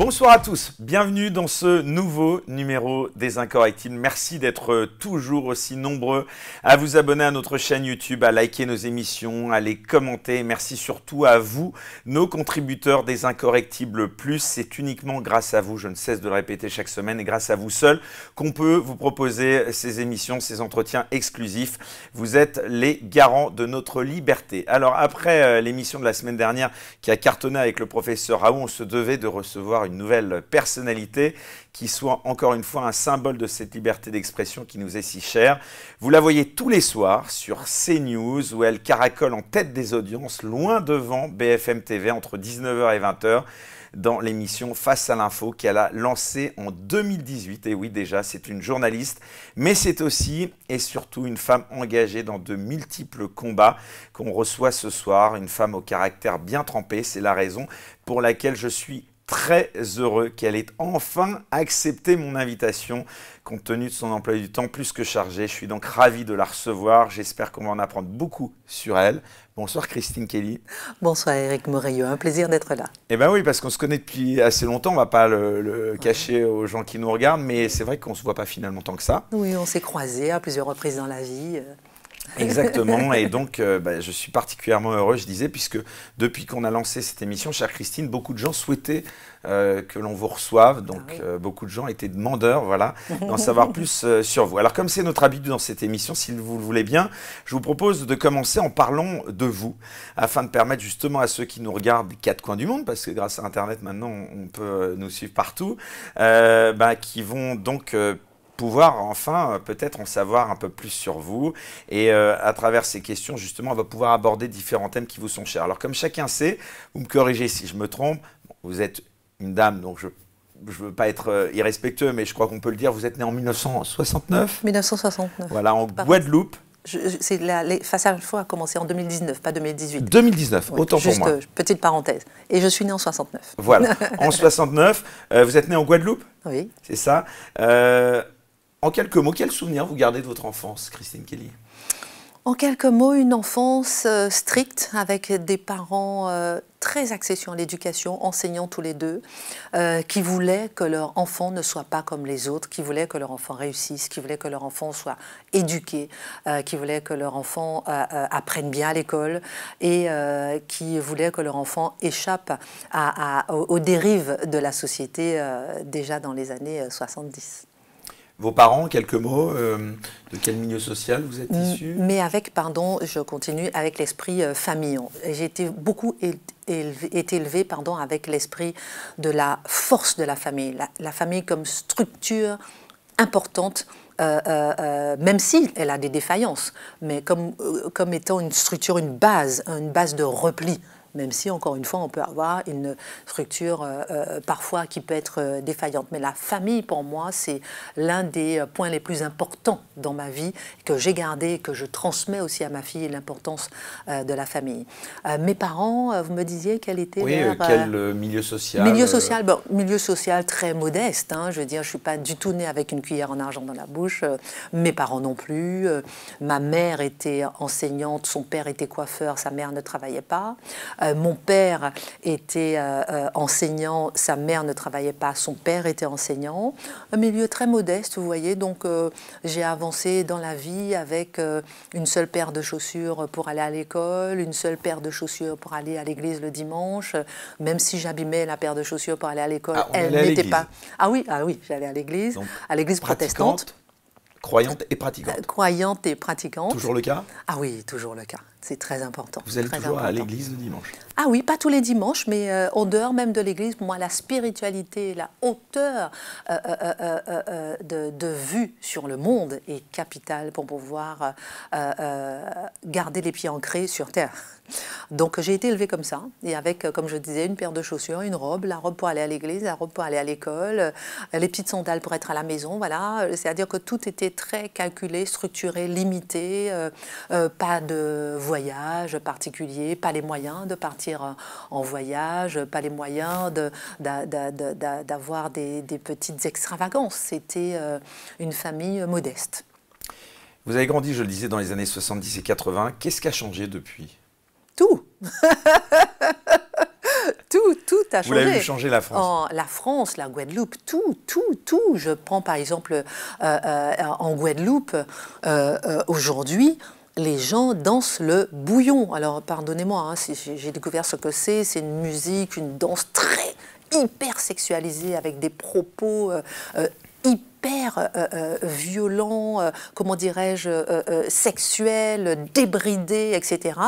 Bonsoir à tous, bienvenue dans ce nouveau numéro des Incorrectibles. Merci d'être toujours aussi nombreux à vous abonner à notre chaîne YouTube, à liker nos émissions, à les commenter. Merci surtout à vous, nos contributeurs des Incorrectibles Plus. C'est uniquement grâce à vous, je ne cesse de le répéter chaque semaine, et grâce à vous seul qu'on peut vous proposer ces émissions, ces entretiens exclusifs. Vous êtes les garants de notre liberté. Alors après l'émission de la semaine dernière qui a cartonné avec le professeur Raoult, on se devait de recevoir une nouvelle personnalité qui soit encore une fois un symbole de cette liberté d'expression qui nous est si chère. Vous la voyez tous les soirs sur CNews où elle caracole en tête des audiences, loin devant BFM TV entre 19h et 20h dans l'émission Face à l'info qu'elle a lancée en 2018. Et oui, déjà, c'est une journaliste, mais c'est aussi et surtout une femme engagée dans de multiples combats qu'on reçoit ce soir, une femme au caractère bien trempé. C'est la raison pour laquelle je suis très heureux qu'elle ait enfin accepté mon invitation, compte tenu de son emploi du temps plus que chargé. Je suis donc ravi de la recevoir. J'espère qu'on va en apprendre beaucoup sur elle. Bonsoir Christine Kelly. Bonsoir Eric Morillo, un plaisir d'être là. Eh bien oui, parce qu'on se connaît depuis assez longtemps, on ne va pas le cacher aux gens qui nous regardent, mais c'est vrai qu'on ne se voit pas finalement tant que ça. Oui, on s'est croisés à plusieurs reprises dans la vie. Exactement, et donc je suis particulièrement heureux, je disais, puisque depuis qu'on a lancé cette émission, chère Christine, beaucoup de gens souhaitaient que l'on vous reçoive, donc beaucoup de gens étaient demandeurs, voilà, d'en savoir plus sur vous. Alors comme c'est notre habitude dans cette émission, si vous le voulez bien, je vous propose de commencer en parlant de vous, afin de permettre justement à ceux qui nous regardent des quatre coins du monde, parce que grâce à Internet maintenant on peut nous suivre partout, qui vont donc pouvoir enfin peut-être en savoir un peu plus sur vous et à travers ces questions justement on va pouvoir aborder différents thèmes qui vous sont chers. Alors comme chacun sait, vous me corrigez si je me trompe, vous êtes une dame donc je ne veux pas être irrespectueux mais je crois qu'on peut le dire, vous êtes née en 1969 ? 1969. Voilà, en Guadeloupe. Face à l'info a commencé en 2019, pas 2018. 2019, oui, autant pour moi. Juste petite parenthèse. Et je suis née en 69. Voilà, en 69, vous êtes née en Guadeloupe ? Oui. C'est ça. En quelques mots, quel souvenir vous gardez de votre enfance, Christine Kelly ? En quelques mots, une enfance stricte avec des parents très axés sur l'éducation, enseignants tous les deux, qui voulaient que leur enfant ne soit pas comme les autres, qui voulaient que leur enfant réussisse, qui voulaient que leur enfant soit éduqué, qui voulaient que leur enfant apprenne bien à l'école et qui voulaient que leur enfant échappe aux dérives de la société déjà dans les années 70. Vos parents, quelques mots, de quel milieu social vous êtes issus ? Mais avec, pardon, je continue, avec l'esprit familial. J'ai été beaucoup élevée avec l'esprit de la force de la famille. La famille comme structure importante, même si elle a des défaillances, mais comme étant une structure, une base de repli. Même si, encore une fois, on peut avoir une structure parfois qui peut être défaillante. Mais la famille, pour moi, c'est l'un des points les plus importants dans ma vie, que j'ai gardé et que je transmets aussi à ma fille, l'importance de la famille. Mes parents, vous me disiez quel était quel milieu social ? Milieu social très modeste. Hein, je veux dire, je ne suis pas du tout née avec une cuillère en argent dans la bouche. Mes parents non plus. Ma mère était enseignante, son père était coiffeur, sa mère ne travaillait pas. Mon père était enseignant, sa mère ne travaillait pas, son père était enseignant. Un milieu très modeste, vous voyez, donc j'ai avancé dans la vie avec une seule paire de chaussures pour aller à l'école, une seule paire de chaussures pour aller à l'église le dimanche, même si j'abîmais la paire de chaussures pour aller à l'école, elle n'était pas... Ah oui, j'allais à l'église protestante. Croyante et pratiquante. Croyante et pratiquante. Toujours le cas ? Ah oui, toujours le cas. C'est très important. Vous allez toujours à l'église le dimanche ? Ah oui, pas tous les dimanches, mais en dehors même de l'église, pour moi, la spiritualité, la hauteur de vue sur le monde est capitale pour pouvoir garder les pieds ancrés sur terre. Donc j'ai été élevée comme ça, et avec, comme je disais, une paire de chaussures, une robe, la robe pour aller à l'église, la robe pour aller à l'école, les petites sandales pour être à la maison, voilà. C'est-à-dire que tout était très calculé, structuré, limité, pas de voyage particulier, pas les moyens de partir en voyage, pas les moyens d'avoir des petites extravagances. C'était une famille modeste. Vous avez grandi, je le disais, dans les années 70 et 80. Qu'est-ce qui a changé depuis ? Tout. a changé. Vous l'avez vu changer la France. La France, la Guadeloupe, tout. Je prends par exemple en Guadeloupe, aujourd'hui, les gens dansent le bouillon. Alors pardonnez-moi, hein, si j'ai découvert ce que c'est une musique, une danse très hyper sexualisée avec des propos hyper violents, comment dirais-je, sexuels, débridés, etc.,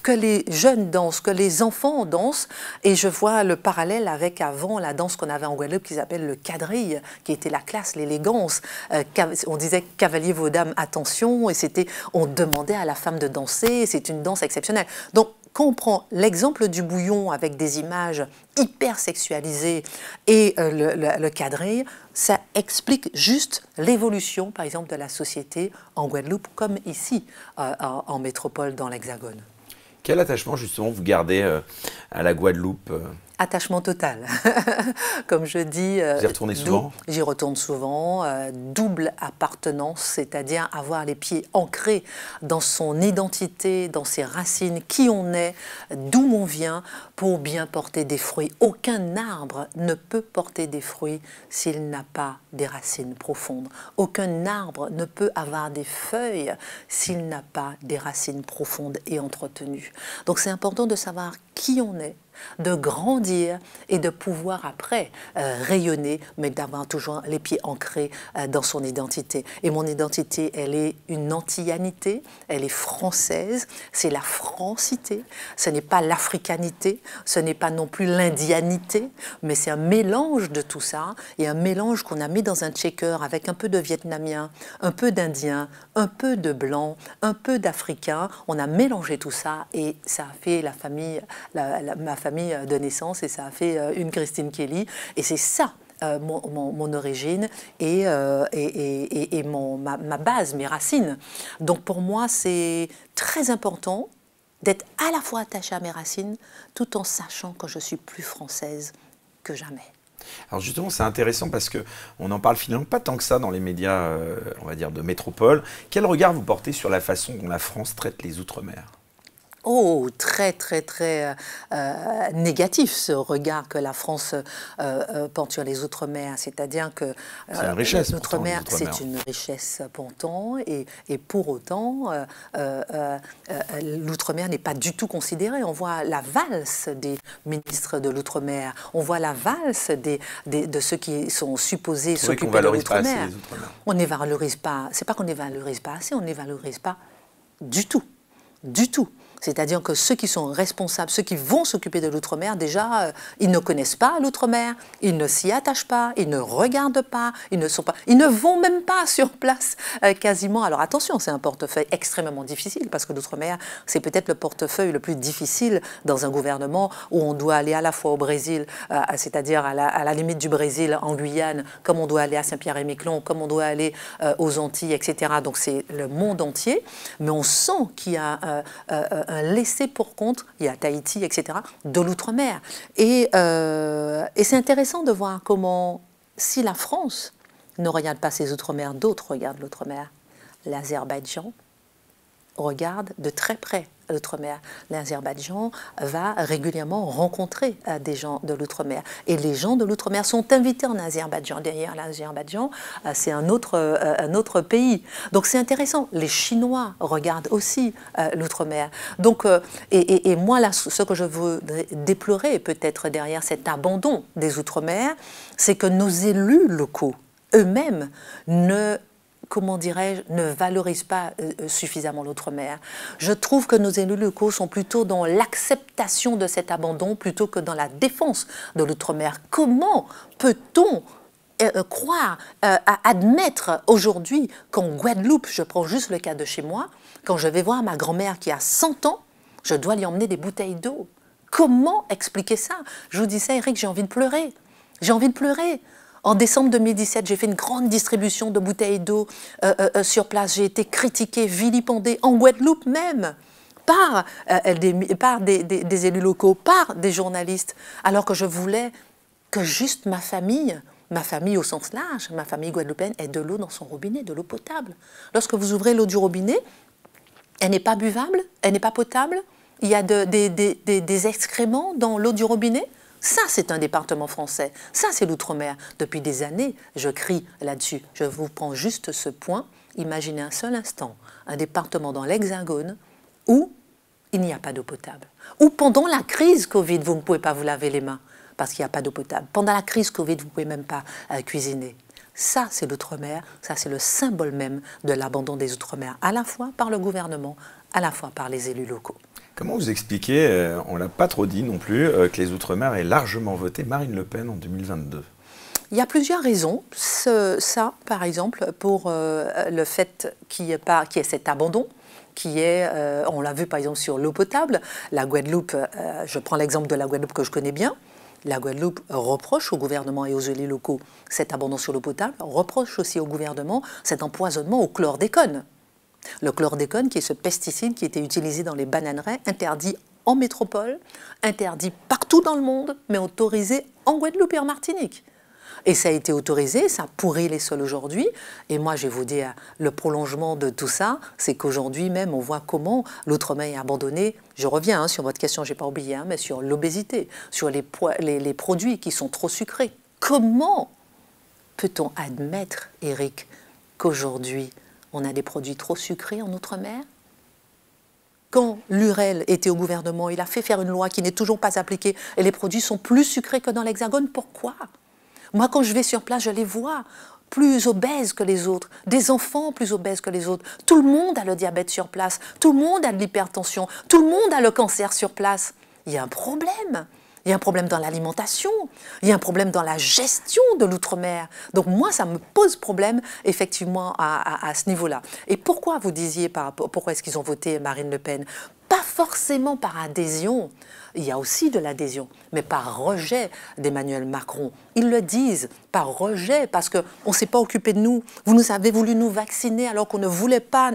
que les jeunes dansent, que les enfants dansent. Et je vois le parallèle avec avant la danse qu'on avait en Guadeloupe qui s'appelle le quadrille, qui était la classe, l'élégance. On disait « cavalier, vos dames, attention », et on demandait à la femme de danser, c'est une danse exceptionnelle. Donc, quand on prend l'exemple du bouillon avec des images hyper sexualisées et le quadrille, ça explique juste l'évolution, par exemple, de la société en Guadeloupe, comme ici, en métropole, dans l'Hexagone. Quel attachement, justement, vous gardez à la Guadeloupe Attachement total. Comme je dis, vous y retournez souvent? J'y retourne souvent. Double appartenance, c'est-à-dire avoir les pieds ancrés dans son identité, dans ses racines, qui on est, d'où on vient, pour bien porter des fruits. Aucun arbre ne peut porter des fruits s'il n'a pas des racines profondes. Aucun arbre ne peut avoir des feuilles s'il n'a pas des racines profondes et entretenues. Donc c'est important de savoir qui on est, de grandir et de pouvoir après rayonner, mais d'avoir toujours les pieds ancrés dans son identité. Et mon identité, elle est une antillanité, elle est française, c'est la francité, ce n'est pas l'africanité, ce n'est pas non plus l'indianité, mais c'est un mélange de tout ça, et un mélange qu'on a mis dans un shaker avec un peu de vietnamien, un peu d'indien, un peu de blanc, un peu d'africain. On a mélangé tout ça et ça a fait la famille, ma famille de naissance, et ça a fait une Christine Kelly, et c'est ça mon origine et ma base, mes racines. Donc pour moi, c'est très important d'être à la fois attachée à mes racines, tout en sachant que je suis plus française que jamais. Alors justement, c'est intéressant parce qu'on n'en parle finalement pas tant que ça dans les médias, on va dire, de métropole. Quel regard vous portez sur la façon dont la France traite les Outre-mer ? Oh, très négatif ce regard que la France porte sur les Outre-mer. C'est-à-dire que l'Outre-mer, c'est une richesse pourtant, et pour autant, l'Outre-mer n'est pas du tout considéré. On voit la valse des ministres de l'Outre-mer, on voit la valse de ceux qui sont supposés s'occuper de l'Outre-mer. On ne les valorise pas. C'est pas qu'on ne les valorise pas assez, on ne les valorise pas du tout. Du tout. C'est-à-dire que ceux qui sont responsables, ceux qui vont s'occuper de l'outre-mer, déjà, ils ne connaissent pas l'outre-mer, ils ne s'y attachent pas, ils ne regardent pas, ils ne vont même pas sur place quasiment. Alors attention, c'est un portefeuille extrêmement difficile, parce que l'outre-mer, c'est peut-être le portefeuille le plus difficile dans un gouvernement où on doit aller à la fois au Brésil, c'est-à-dire à la limite du Brésil, en Guyane, comme on doit aller à Saint-Pierre-et-Miquelon, comme on doit aller aux Antilles, etc. Donc c'est le monde entier, mais on sent qu'il y a un laissé pour compte, il y a Tahiti, etc., de l'outre-mer. Et c'est intéressant de voir comment, si la France ne regarde pas ses outre-mer, d'autres regardent l'outre-mer. L'Azerbaïdjan regarde de très près l'outre-mer. L'Azerbaïdjan va régulièrement rencontrer des gens de l'outre-mer. Et les gens de l'outre-mer sont invités en Azerbaïdjan. Derrière l'Azerbaïdjan, c'est un autre pays. Donc c'est intéressant. Les Chinois regardent aussi l'outre-mer. Donc, et moi, là, ce que je veux déplorer peut-être derrière cet abandon des outre-mer, c'est que nos élus locaux eux-mêmes comment dirais-je, ne valorisent pas suffisamment l'outre-mer. Je trouve que nos élus locaux sont plutôt dans l'acceptation de cet abandon plutôt que dans la défense de l'outre-mer. Comment peut-on croire, admettre aujourd'hui qu'en Guadeloupe, je prends juste le cas de chez moi, quand je vais voir ma grand-mère qui a 100 ans, je dois lui emmener des bouteilles d'eau. Comment expliquer ça? Je vous dis ça, Eric, j'ai envie de pleurer. J'ai envie de pleurer. En décembre 2017, j'ai fait une grande distribution de bouteilles d'eau sur place. J'ai été critiquée, vilipendée, en Guadeloupe même, par des élus locaux, par des journalistes, alors que je voulais que juste ma famille au sens large, ma famille guadeloupéenne, ait de l'eau dans son robinet, de l'eau potable. Lorsque vous ouvrez l'eau du robinet, elle n'est pas buvable, elle n'est pas potable, il y a des excréments dans l'eau du robinet. Ça, c'est un département français. Ça, c'est l'outre-mer. Depuis des années, je crie là-dessus. Je vous prends juste ce point. Imaginez un seul instant un département dans l'Hexagone où il n'y a pas d'eau potable. Ou pendant la crise Covid, vous ne pouvez pas vous laver les mains parce qu'il n'y a pas d'eau potable. Pendant la crise Covid, vous ne pouvez même pas cuisiner. Ça, c'est l'outre-mer. Ça, c'est le symbole même de l'abandon des outre-mer, à la fois par le gouvernement, à la fois par les élus locaux. Comment vous expliquez, on ne l'a pas trop dit non plus, que les Outre-mer aient largement voté Marine Le Pen en 2022 ? Il y a plusieurs raisons. Ça, par exemple, pour le fait qu'il y ait cet abandon, qui est, on l'a vu par exemple sur l'eau potable, la Guadeloupe, je prends l'exemple de la Guadeloupe que je connais bien, la Guadeloupe reproche au gouvernement et aux élus locaux cet abandon sur l'eau potable, reproche aussi au gouvernement cet empoisonnement au chlordécone. Le chlordécone, qui est ce pesticide qui était utilisé dans les bananeraies, interdit en métropole, interdit partout dans le monde, mais autorisé en Guadeloupe et en Martinique. Et ça a été autorisé, ça pourrit les sols aujourd'hui. Et moi, je vais vous dire, le prolongement de tout ça, c'est qu'aujourd'hui même, on voit comment l'outre-mer est abandonné. Je reviens sur votre question, je n'ai pas oublié, mais sur l'obésité, sur les produits qui sont trop sucrés. Comment peut-on admettre, Éric, qu'aujourd'hui, on a des produits trop sucrés en outre-mer? Quand Lurel était au gouvernement, il a fait faire une loi qui n'est toujours pas appliquée et les produits sont plus sucrés que dans l'Hexagone. Pourquoi? Moi, quand je vais sur place, je les vois plus obèses que les autres, des enfants plus obèses que les autres. Tout le monde a le diabète sur place, tout le monde a de l'hypertension, tout le monde a le cancer sur place. Il y a un problème. Il y a un problème dans l'alimentation, il y a un problème dans la gestion de l'outre-mer. Donc moi, ça me pose problème, effectivement, à ce niveau-là. Et pourquoi vous disiez, pourquoi est-ce qu'ils ont voté Marine Le Pen? Pas forcément par adhésion, il y a aussi de l'adhésion, mais par rejet d'Emmanuel Macron. Ils le disent, par rejet, parce qu'on ne s'est pas occupé de nous. Vous nous avez voulu nous vacciner alors qu'on ne voulait pas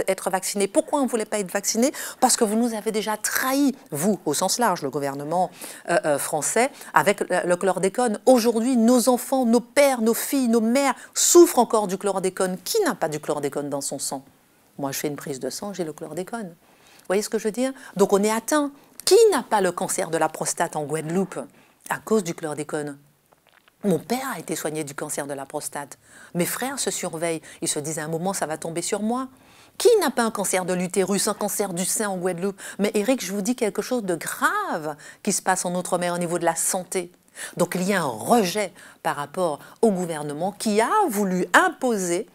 être vacciné. Pourquoi on ne voulait pas être vacciné? Parce que vous nous avez déjà trahi, vous, au sens large, le gouvernement français, avec le chlordécone. Aujourd'hui, nos enfants, nos pères, nos filles, nos mères souffrent encore du chlordécone. Qui n'a pas du chlordécone dans son sang? Moi, je fais une prise de sang, j'ai le chlordécone. Vous voyez ce que je veux dire? Donc on est atteint. Qui n'a pas le cancer de la prostate en Guadeloupe à cause du chlordécone? Mon père a été soigné du cancer de la prostate. Mes frères se surveillent. Ils se disent à un moment, ça va tomber sur moi. Qui n'a pas un cancer de l'utérus, un cancer du sein en Guadeloupe? Mais Éric, je vous dis quelque chose de grave qui se passe en Outre-mer au niveau de la santé. Donc il y a un rejet par rapport au gouvernement qui a voulu imposer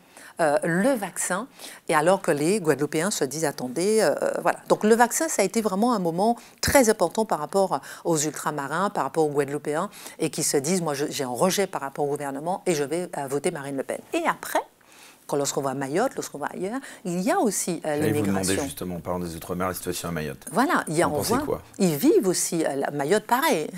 le vaccin, et alors que les Guadeloupéens se disent attendez, voilà. Donc le vaccin, ça a été vraiment un moment très important par rapport aux ultramarins, par rapport aux Guadeloupéens, et qui se disent moi j'ai un rejet par rapport au gouvernement et je vais voter Marine Le Pen. Et après, lorsqu'on va à Mayotte, lorsqu'on va ailleurs, il y a aussi l'immigration. Vous demandez justement, en parlant des Outre-mer, la situation à Mayotte. Voilà, on voit, quoi? Ils vivent aussi, Mayotte pareil,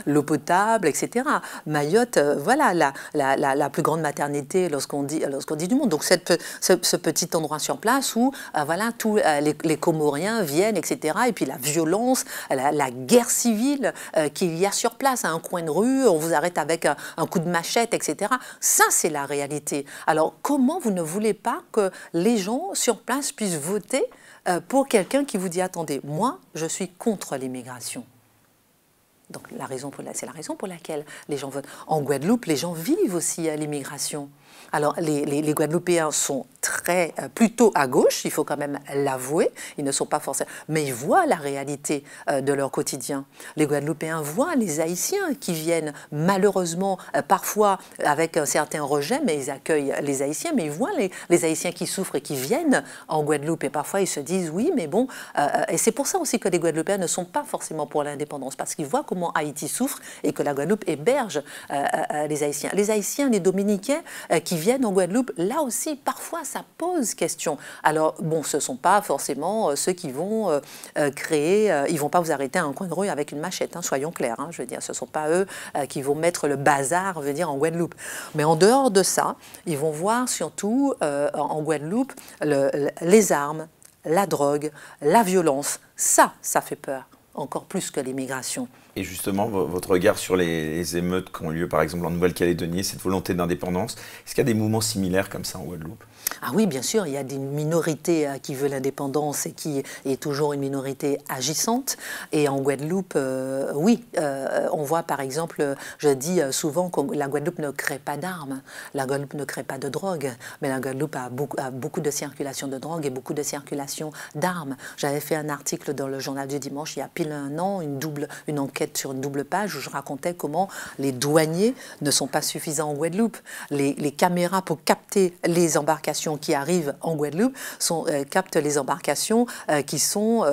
l'eau potable, etc. Mayotte, voilà, la plus grande maternité lorsqu'on dit du monde. Donc ce petit endroit sur place où voilà, tous les Comoriens viennent, etc. Et puis la violence, la guerre civile qu'il y a sur place, à un coin de rue, on vous arrête avec un coup de machette, etc. Ça, c'est la réalité. Alors comment vous ne voulez pas que les gens sur place puissent voter pour quelqu'un qui vous dit attendez, moi je suis contre l'immigration. Donc c'est la raison pour laquelle les gens votent. En Guadeloupe, les gens vivent aussi à l'immigration. Alors les Guadeloupéens sont plutôt à gauche, il faut quand même l'avouer, ils ne sont pas forcément, mais ils voient la réalité de leur quotidien. Les Guadeloupéens voient les Haïtiens qui viennent malheureusement parfois avec un certain rejet, mais ils accueillent les Haïtiens, mais ils voient les Haïtiens qui souffrent et qui viennent en Guadeloupe, et parfois ils se disent oui, mais bon, et c'est pour ça aussi que les Guadeloupéens ne sont pas forcément pour l'indépendance, parce qu'ils voient comment Haïti souffre et que la Guadeloupe héberge les Haïtiens. Les Haïtiens, les Dominicains qui viennent en Guadeloupe, là aussi, parfois, ça pose question. Alors, bon, ce ne sont pas forcément ceux qui vont créer, ils ne vont pas vous arrêter à un coin de rue avec une machette, hein, soyons clairs. Hein, je veux dire, ce ne sont pas eux qui vont mettre le bazar, je veux dire, en Guadeloupe. Mais en dehors de ça, ils vont voir surtout en Guadeloupe les armes, la drogue, la violence. Ça fait peur, encore plus que l'immigration. Et justement, votre regard sur les émeutes qui ont lieu, par exemple, en Nouvelle-Calédonie, cette volonté d'indépendance, est-ce qu'il y a des mouvements similaires comme ça en Guadeloupe? Ah oui, bien sûr, il y a des minorités qui veulent l'indépendance et qui est toujours une minorité agissante. Et en Guadeloupe, oui, on voit par exemple, je dis souvent que la Guadeloupe ne crée pas d'armes, la Guadeloupe ne crée pas de drogue, mais la Guadeloupe a beaucoup de circulation de drogue et beaucoup de circulation d'armes. J'avais fait un article dans le journal du dimanche il y a pile un an, une enquête sur une double page où je racontais comment les douaniers ne sont pas suffisants en Guadeloupe. Les caméras pour capter les embarcations qui arrivent en Guadeloupe captent les embarcations qui sont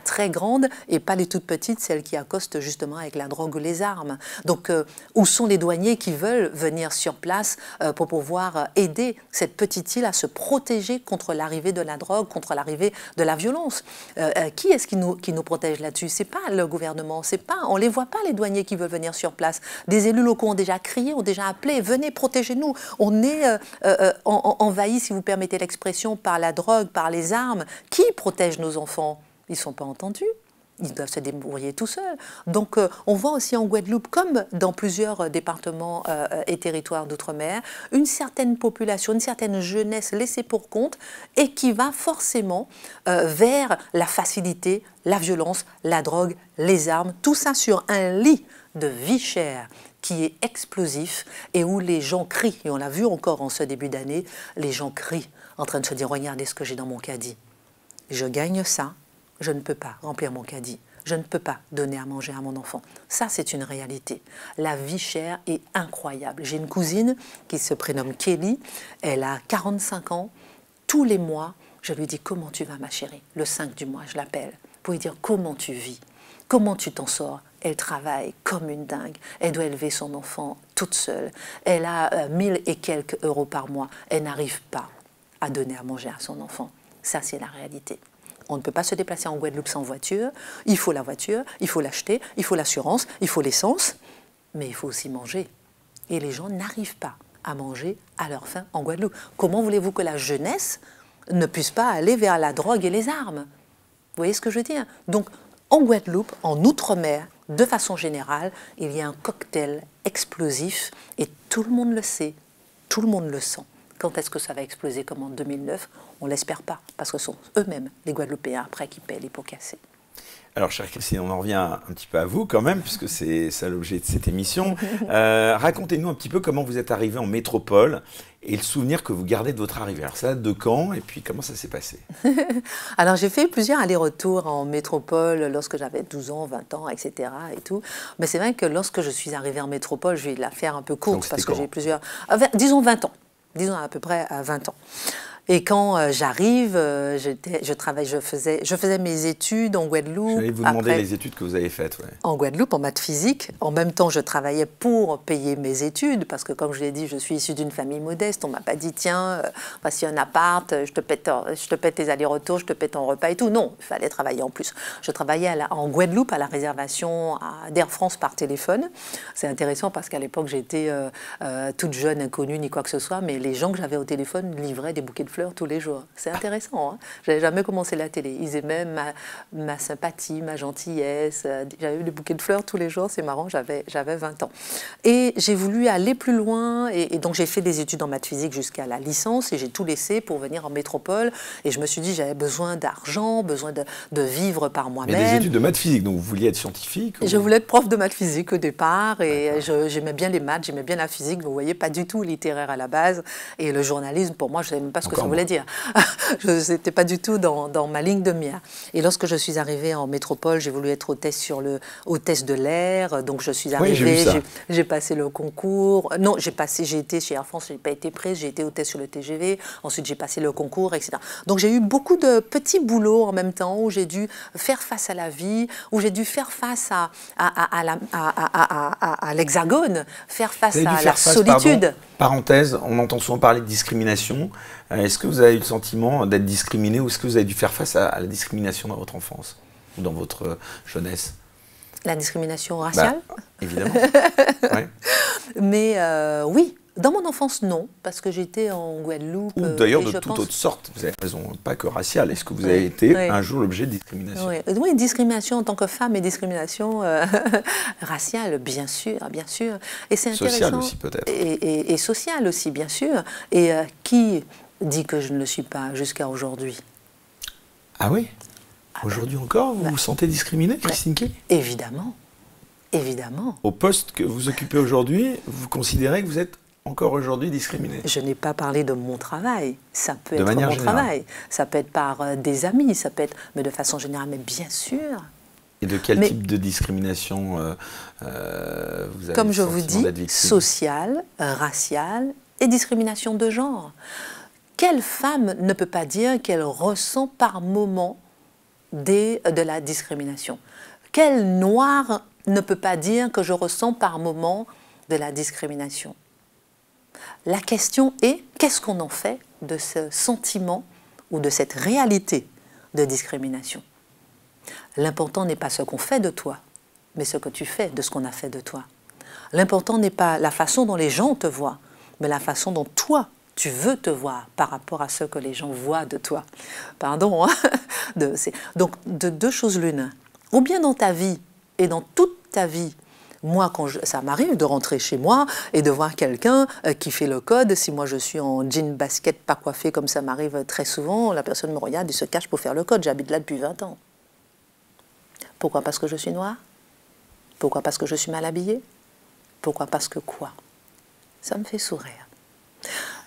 très grandes et pas les toutes petites, celles qui accostent justement avec la drogue ou les armes. Donc, où sont les douaniers qui veulent venir sur place pour pouvoir aider cette petite île à se protéger contre l'arrivée de la drogue, contre l'arrivée de la violence? Qui est-ce qui nous protège là-dessus? C'est pas le gouvernement, on les voit pas, les douaniers qui veulent venir sur place. Des élus locaux ont déjà crié, ont déjà appelé, venez, protégez-nous. On est envahis, si vous permettez l'expression, par la drogue, par les armes. Qui protège nos enfants? Ils ne sont pas entendus. Ils doivent se débrouiller tout seuls. Donc, on voit aussi en Guadeloupe, comme dans plusieurs départements et territoires d'outre-mer, une certaine population, une certaine jeunesse laissée pour compte et qui va forcément vers la facilité, la violence, la drogue, les armes, tout ça sur un lit de vie chère qui est explosif et où les gens crient. Et on l'a vu encore en ce début d'année, les gens crient en train de se dire « Regardez ce que j'ai dans mon caddie. Je gagne ça, je ne peux pas remplir mon caddie. Je ne peux pas donner à manger à mon enfant. » Ça, c'est une réalité. La vie chère est incroyable. J'ai une cousine qui se prénomme Kelly. Elle a 45 ans. Tous les mois, je lui dis « Comment tu vas, ma chérie ?» Le 5 du mois, je l'appelle pour lui dire « Comment tu vis? Comment tu t'en sors ?» Elle travaille comme une dingue. Elle doit élever son enfant toute seule. Elle a 1000 et quelques euros par mois. Elle n'arrive pas à donner à manger à son enfant. Ça, c'est la réalité. On ne peut pas se déplacer en Guadeloupe sans voiture. Il faut la voiture, il faut l'acheter, il faut l'assurance, il faut l'essence. Mais il faut aussi manger. Et les gens n'arrivent pas à manger à leur faim en Guadeloupe. Comment voulez-vous que la jeunesse ne puisse pas aller vers la drogue et les armes? Vous voyez ce que je veux dire? Donc, en Guadeloupe, en Outre-mer, de façon générale, il y a un cocktail explosif et tout le monde le sait, tout le monde le sent. Quand est-ce que ça va exploser comme en 2009? On ne l'espère pas, parce que ce sont eux-mêmes, les Guadeloupéens, après, qui paient les pots cassés. Alors, chère Christine, on en revient un petit peu à vous quand même, puisque c'est ça l'objet de cette émission. Racontez-nous un petit peu comment vous êtes arrivé en métropole et le souvenir que vous gardez de votre arrivée. Alors, ça date de quand et puis comment ça s'est passé? Alors, j'ai fait plusieurs allers-retours en métropole lorsque j'avais 12 ans, 20 ans, etc. Et tout. Mais c'est vrai que lorsque je suis arrivée en métropole, je vais la faire un peu courte parce que j'ai plusieurs... disons 20 ans. Disons à peu près à 20 ans. Et quand j'arrive, je faisais mes études en Guadeloupe. Je vais vous demander les études que vous avez faites. Ouais. En Guadeloupe, en maths physique. En même temps, je travaillais pour payer mes études, parce que comme je l'ai dit, je suis issue d'une famille modeste. On ne m'a pas dit, tiens, voici un appart, je te pète tes allers-retours, je te pète ton repas et tout. Non, il fallait travailler en plus. Je travaillais en Guadeloupe à la réservation d'Air France par téléphone. C'est intéressant parce qu'à l'époque, j'étais toute jeune, inconnue, ni quoi que ce soit, mais les gens que j'avais au téléphone livraient des bouquets de fleurs tous les jours. C'est intéressant. Hein. Je n'avais jamais commencé la télé. Ils aimaient ma sympathie, ma gentillesse. J'avais eu des bouquets de fleurs tous les jours. C'est marrant, j'avais 20 ans. Et j'ai voulu aller plus loin. Et donc, j'ai fait des études en maths physique jusqu'à la licence. Et j'ai tout laissé pour venir en métropole. Et je me suis dit, j'avais besoin d'argent, besoin de vivre par moi-même. Mais des études de maths physique, donc vous vouliez être scientifique ou... Je voulais être prof de maths physique au départ. Et j'aimais bien les maths, j'aimais bien la physique. Vous voyez, pas du tout littéraire à la base. Et le journalisme, pour moi, je ne savais même pas ce que ça voulait dire. Ce n'était pas du tout dans ma ligne de mire. Et lorsque je suis arrivée en métropole, j'ai voulu être hôtesse de l'air. Donc je suis arrivée, j'ai passé le concours. Non, j'ai été chez Air France, je n'ai pas été prise, j'ai été hôtesse sur le TGV. Ensuite, j'ai passé le concours, etc. Donc j'ai eu beaucoup de petits boulots en même temps où j'ai dû faire face à la vie, où j'ai dû faire face à l'hexagone, faire face à la solitude. Parenthèse, on entend souvent parler de discrimination. Est-ce que vous avez eu le sentiment d'être discriminé ou est-ce que vous avez dû faire face à la discrimination dans votre enfance ou dans votre jeunesse? La discrimination raciale? Évidemment. Ouais. Mais oui, Dans mon enfance, non, parce que j'étais en Guadeloupe. Ou d'ailleurs de toute autre sorte, vous avez raison, pas que raciale. Est-ce que vous avez été un jour l'objet de discrimination? Oui, discrimination en tant que femme et discrimination raciale, bien sûr, bien sûr. Et c'est intéressant. Sociale aussi peut-être. Et sociale aussi, bien sûr. Et qui dit que je ne le suis pas jusqu'à aujourd'hui? Ah oui? Aujourd'hui encore, vous vous sentez discriminée, Christine Kelly? Évidemment. Évidemment. Au poste que vous occupez aujourd'hui, vous considérez que vous êtes encore aujourd'hui discriminée? Je n'ai pas parlé de mon travail. Ça peut être mon travail. Ça peut être par des amis, ça peut être, mais de façon générale, mais bien sûr. Et de quel type de discrimination vous avez comme je vous dis, d'être victime? sociale, raciale et discrimination de genre. Quelle femme ne peut pas dire qu'elle ressent par moment de la discrimination? Quel noir ne peut pas dire que je ressens par moment de la discrimination? La question est, qu'est-ce qu'on en fait de ce sentiment ou de cette réalité de discrimination? L'important n'est pas ce qu'on fait de toi, mais ce que tu fais de ce qu'on a fait de toi. L'important n'est pas la façon dont les gens te voient, mais la façon dont toi, tu veux te voir par rapport à ce que les gens voient de toi. Pardon, hein? Donc, de deux choses l'une. Ou bien dans ta vie, et dans toute ta vie, moi, ça m'arrive de rentrer chez moi et de voir quelqu'un qui fait le code. Si moi je suis en jean basket, pas coiffée, comme ça m'arrive très souvent, la personne me regarde et se cache pour faire le code. J'habite là depuis 20 ans. Pourquoi? Parce que je suis noire? Pourquoi? Parce que je suis mal habillée? Pourquoi? Parce que quoi? Ça me fait sourire.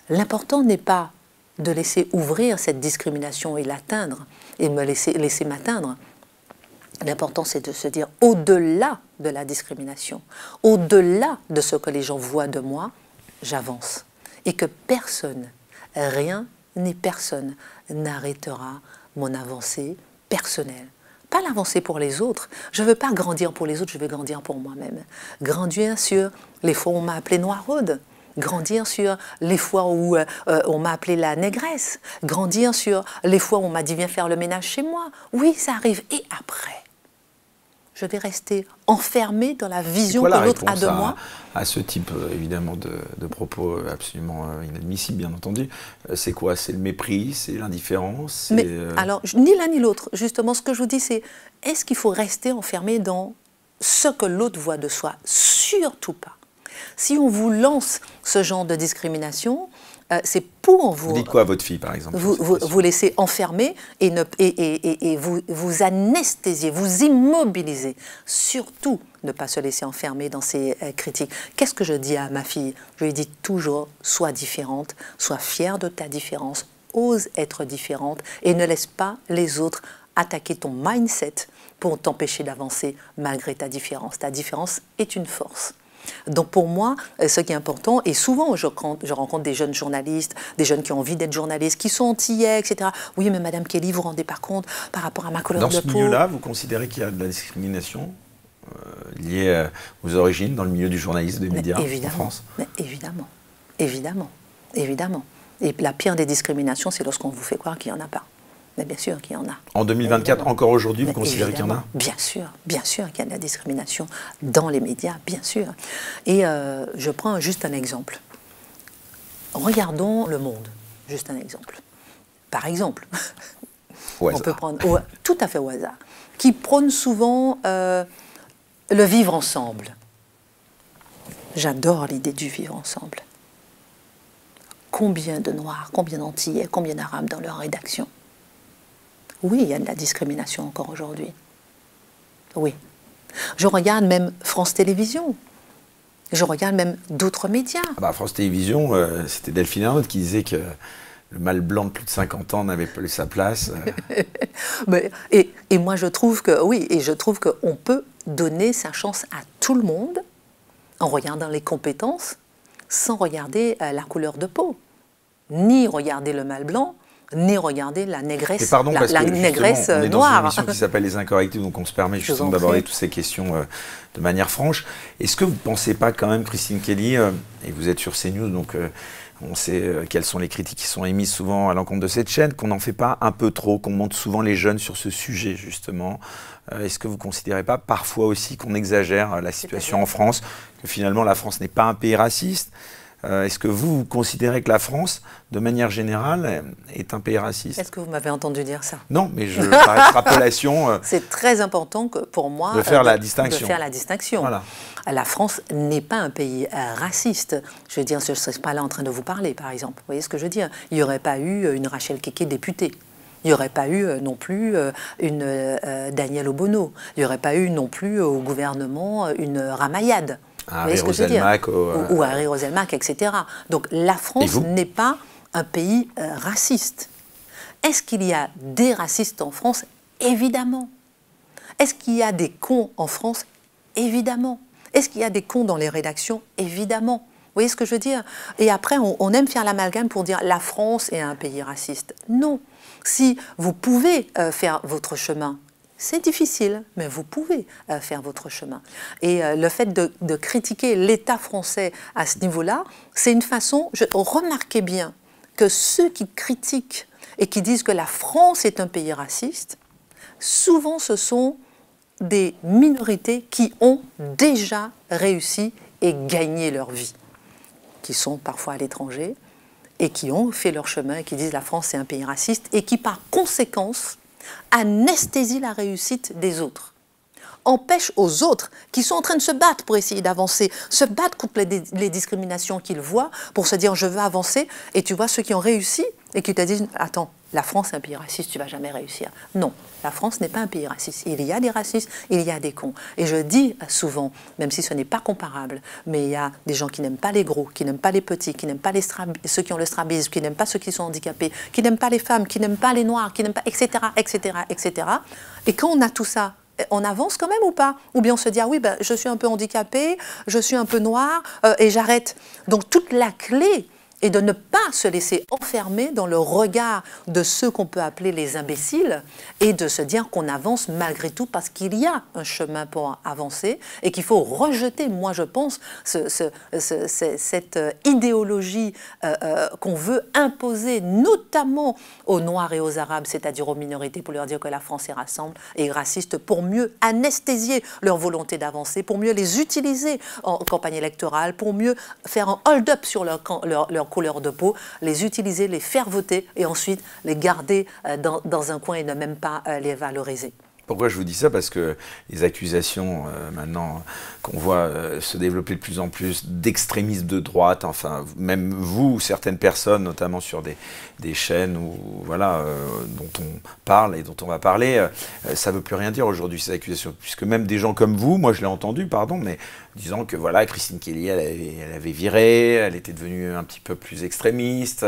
L'important n'est pas de laisser ouvrir cette discrimination et l'atteindre, et me laisser m'atteindre. L'important, c'est de se dire, au-delà de la discrimination, au-delà de ce que les gens voient de moi, j'avance. Et que personne, rien ni personne n'arrêtera mon avancée personnelle. Pas l'avancée pour les autres. Je ne veux pas grandir pour les autres, je veux grandir pour moi-même. Grandir sur les fois où on m'a appelé noiraude. Grandir sur les fois où on m'a appelé la négresse. Grandir sur les fois où on m'a dit viens faire le ménage chez moi. Oui, ça arrive. Et après, je vais rester enfermée dans la vision que l'autre a de moi. À ce type, évidemment, de propos absolument inadmissibles, bien entendu. C'est quoi? C'est le mépris? C'est l'indifférence? Mais alors, ni l'un ni l'autre. Justement, ce que je vous dis, c'est est-ce qu'il faut rester enfermé dans ce que l'autre voit de soi? Surtout pas. Si on vous lance ce genre de discrimination, c'est pour vous... Vous dites quoi à votre fille, par exemple? Vous laissez enfermer et vous anesthésiez, vous immobilisez. Surtout, ne pas se laisser enfermer dans ces critiques. Qu'est-ce que je dis à ma fille? Je lui dis toujours, sois différente, sois fière de ta différence, ose être différente et ne laisse pas les autres attaquer ton mindset pour t'empêcher d'avancer malgré ta différence. Ta différence est une force. Donc pour moi, ce qui est important, et souvent je rencontre des jeunes journalistes, des jeunes qui ont envie d'être journalistes, qui sont antillais, etc. Oui, mais Madame Kelly, vous vous rendez pas compte par rapport à ma couleur de peau? Dans ce milieu-là, vous considérez qu'il y a de la discrimination liée aux origines dans le milieu du journalisme, des médias en France? Mais évidemment, évidemment, évidemment. Et la pire des discriminations, c'est lorsqu'on vous fait croire qu'il n'y en a pas. Mais bien sûr qu'il y en a. En 2024, encore aujourd'hui, vous considérez qu'il y en a? Bien sûr qu'il y a de la discrimination dans les médias, bien sûr. Et je prends juste un exemple. Regardons Le Monde, juste un exemple. Par exemple, on peut prendre tout à fait au hasard, qui prône souvent le vivre ensemble. J'adore l'idée du vivre ensemble. Combien de Noirs, combien d'Antillais, combien d'Arabes dans leur rédaction? Oui, il y a de la discrimination encore aujourd'hui. Oui. Je regarde même France Télévisions. Je regarde même d'autres médias. Ah bah France Télévisions, c'était Delphine Ernotte qui disait que le mâle blanc de plus de 50 ans n'avait pas eu sa place. Et moi, je trouve que, oui, et je trouve qu'on peut donner sa chance à tout le monde en regardant les compétences, sans regarder la couleur de peau, ni regarder le mâle blanc, ni regarder la négresse, pardon, parce la que négresse on est noire. dans une émission qui s'appelle Les Incorrectibles, donc on se permet justement d'aborder toutes ces questions de manière franche. Est-ce que vous ne pensez pas quand même, Christine Kelly, et vous êtes sur CNews, donc on sait quelles sont les critiques qui sont émises souvent à l'encontre de cette chaîne, qu'on n'en fait pas un peu trop, qu'on monte souvent les jeunes sur ce sujet justement. Est-ce que vous ne considérez pas parfois aussi qu'on exagère la situation en France, que finalement la France n'est pas un pays raciste, Est-ce que vous considérez que la France, de manière générale, est un pays raciste? Est-ce que vous m'avez entendu dire ça? Non, mais par extrapolation... c'est très important pour moi de faire la distinction. De faire la distinction. Voilà. La France n'est pas un pays raciste. Je veux dire, je ne serais pas là en train de vous parler, par exemple. Vous voyez ce que je veux dire? Il n'y aurait pas eu une Rachel Keke députée. Il n'y aurait pas eu non plus une Danielle Obono. Il n'y aurait pas eu non plus au gouvernement une Ramayad. Harry Roselmack. Ou Harry Roselmack, etc. Donc la France n'est pas un pays raciste. Est-ce qu'il y a des racistes en France? Évidemment. Est-ce qu'il y a des cons en France? Évidemment. Est-ce qu'il y a des cons dans les rédactions? Évidemment. Vous voyez ce que je veux dire? Et après, on aime faire l'amalgame pour dire la France est un pays raciste. Non. Si vous pouvez faire votre chemin, c'est difficile, mais vous pouvez faire votre chemin. Et le fait de critiquer l'État français à ce niveau-là, c'est une façon... Remarquez bien que ceux qui critiquent et qui disent que la France est un pays raciste, souvent ce sont des minorités qui ont déjà réussi et gagné leur vie, qui sont parfois à l'étranger et qui ont fait leur chemin et qui disent la France est un pays raciste et qui par conséquence anesthésie la réussite des autres, empêche aux autres qui sont en train de se battre pour essayer d'avancer, se battre contre les discriminations qu'ils voient pour se dire je veux avancer. Et tu vois ceux qui ont réussi et qui te disent attends, la France est un pays raciste, tu ne vas jamais réussir. Non, la France n'est pas un pays raciste. Il y a des racistes, il y a des cons. Et je dis souvent, même si ce n'est pas comparable, mais il y a des gens qui n'aiment pas les gros, qui n'aiment pas les petits, qui n'aiment pas ceux qui ont le strabisme, qui n'aiment pas ceux qui sont handicapés, qui n'aiment pas les femmes, qui n'aiment pas les noirs, qui n'aiment pas, etc., etc., etc. Et quand on a tout ça, on avance quand même ou pas? Ou bien on se dit, ah oui, ben, je suis un peu handicapé, je suis un peu noir, et j'arrête. Donc toute la clé est de ne pas se laisser enfermer dans le regard de ceux qu'on peut appeler les imbéciles et de se dire qu'on avance malgré tout parce qu'il y a un chemin pour avancer et qu'il faut rejeter, moi je pense, cette idéologie qu'on veut imposer notamment aux Noirs et aux Arabes, c'est-à-dire aux minorités, pour leur dire que la France est raciste, pour mieux anesthésier leur volonté d'avancer, pour mieux les utiliser en campagne électorale, pour mieux faire un hold-up sur leur couleur de peau, les utiliser, les faire voter et ensuite les garder dans un coin et ne même pas les valoriser. Pourquoi je vous dis ça? Parce que les accusations maintenant qu'on voit se développer de plus en plus d'extrémistes de droite, enfin même vous, certaines personnes, notamment sur des chaînes où, voilà, dont on parle et dont on va parler, ça ne veut plus rien dire aujourd'hui ces accusations, puisque même des gens comme vous, moi je l'ai entendu, pardon, mais disant que voilà, Christine Kelly, elle avait viré, elle était devenue un petit peu plus extrémiste.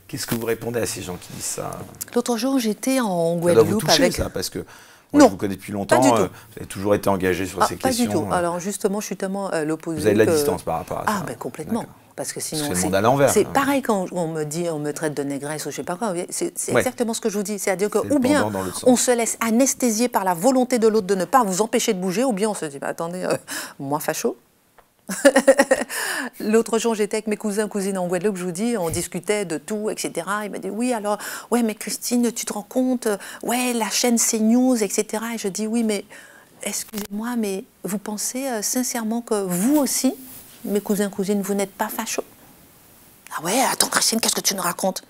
Qu'est-ce que vous répondez à ces gens qui disent ça? L'autre jour, j'étais en Guadeloupe ça doit vous toucher, avec... ça, parce que moi, je vous connais depuis longtemps, vous avez toujours été engagé sur ces questions. Pas du tout. Alors justement, je suis tellement l'opposé. Vous avez de la distance par rapport à ça. Ah, ben complètement. Parce que sinon, c'est le monde à l'envers. C'est pareil quand on me traite de négresse ou je sais pas quoi. C'est exactement ce que je vous dis. C'est-à-dire que ou bien on se laisse anesthésier par la volonté de l'autre de ne pas vous empêcher de bouger, ou bien on se dit, bah, attendez, moi facho. L'autre jour, j'étais avec mes cousins, cousines en Guadeloupe, je vous dis, on discutait de tout, etc. Il m'a dit, oui, alors, ouais, mais Christine, tu te rends compte, ouais, la chaîne CNews, etc. Et je dis, oui, mais, excusez-moi, mais vous pensez sincèrement que vous aussi, mes cousins, cousines, vous n'êtes pas fachos? Ah ouais, attends, Christine, qu'est-ce que tu nous racontes?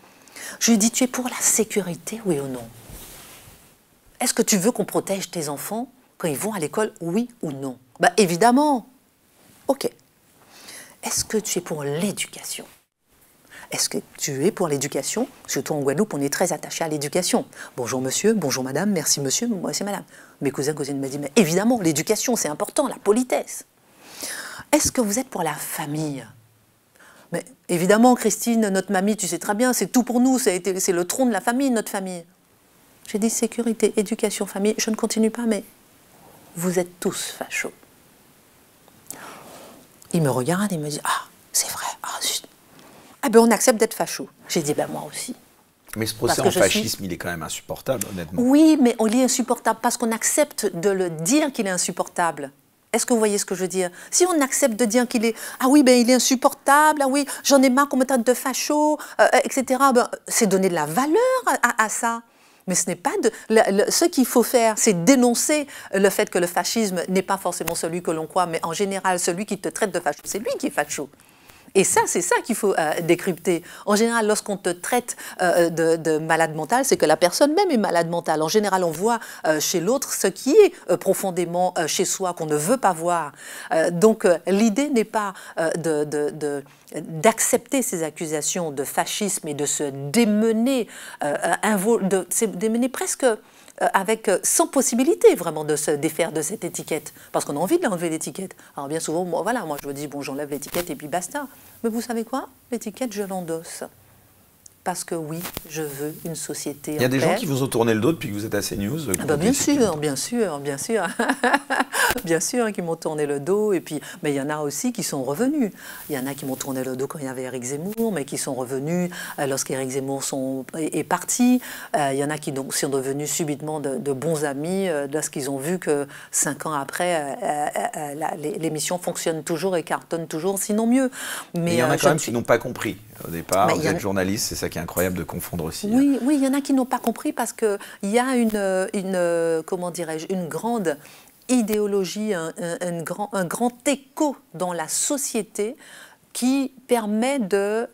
Je lui dis, tu es pour la sécurité, oui ou non? Est-ce que tu veux qu'on protège tes enfants quand ils vont à l'école, oui ou non? Bah, évidemment. Ok. Est-ce que tu es pour l'éducation? Est-ce que tu es pour l'éducation? Surtout en Guadeloupe, on est très attaché à l'éducation. Bonjour monsieur, bonjour madame, merci monsieur, moi c'est madame. Mes cousins, cousines me disent, mais évidemment, l'éducation c'est important, la politesse. Est-ce que vous êtes pour la famille? Mais évidemment, Christine, notre mamie, tu sais très bien, c'est tout pour nous, c'est le tronc de la famille, notre famille. J'ai dit sécurité, éducation, famille, je ne continue pas, mais vous êtes tous fachos. Il me regarde et me dit, ah, c'est vrai, ah, zut. Ah ben on accepte d'être facho. J'ai dit, ben moi aussi. Mais ce procès en fascisme, il est quand même insupportable, honnêtement. Oui, mais on est insupportable parce qu'on accepte de le dire qu'il est insupportable. Est-ce que vous voyez ce que je veux dire? Si on accepte de dire qu'il est, ah oui, ben il est insupportable, ah oui, j'en ai marre qu'on me traite de facho, etc., ben, c'est donner de la valeur à ça. Mais ce n'est pas ce qu'il faut faire, c'est dénoncer le fait que le fascisme n'est pas forcément celui que l'on croit, mais en général, celui qui te traite de facho, c'est lui qui est facho. Et ça, c'est ça qu'il faut décrypter. En général, lorsqu'on te traite de malade mental, c'est que la personne même est malade mentale. En général, on voit chez l'autre ce qui est profondément chez soi, qu'on ne veut pas voir. Donc, l'idée n'est pas d'accepter ces accusations de fascisme et de se démener, de se démener presque sans possibilité vraiment de se défaire de cette étiquette, parce qu'on a envie de l'enlever l'étiquette. Alors bien souvent, moi je me dis, bon, j'enlève l'étiquette et puis basta. Mais vous savez quoi? L'étiquette, je l'endosse. Parce que oui, je veux une société en paix. Il y a des gens qui vous ont tourné le dos depuis que vous êtes à CNews. Bien sûr, bien sûr, bien sûr. Bien sûr, qui m'ont tourné le dos. Et puis, mais il y en a aussi qui sont revenus. Il y en a qui m'ont tourné le dos quand il y avait Éric Zemmour, mais qui sont revenus lorsqu'Éric Zemmour est parti. Il y en a qui donc, sont devenus subitement de bons amis lorsqu'ils ont vu que 5 ans après, l'émission fonctionne toujours et cartonne toujours, sinon mieux. Mais il y en a quand même qui n'ont pas compris au départ. Vous êtes journaliste, c'est ça qui est incroyable de confondre aussi. Oui, oui, il y en a qui n'ont pas compris parce qu'il y a comment dirais-je, une grande idéologie, un grand écho dans la société qui permet de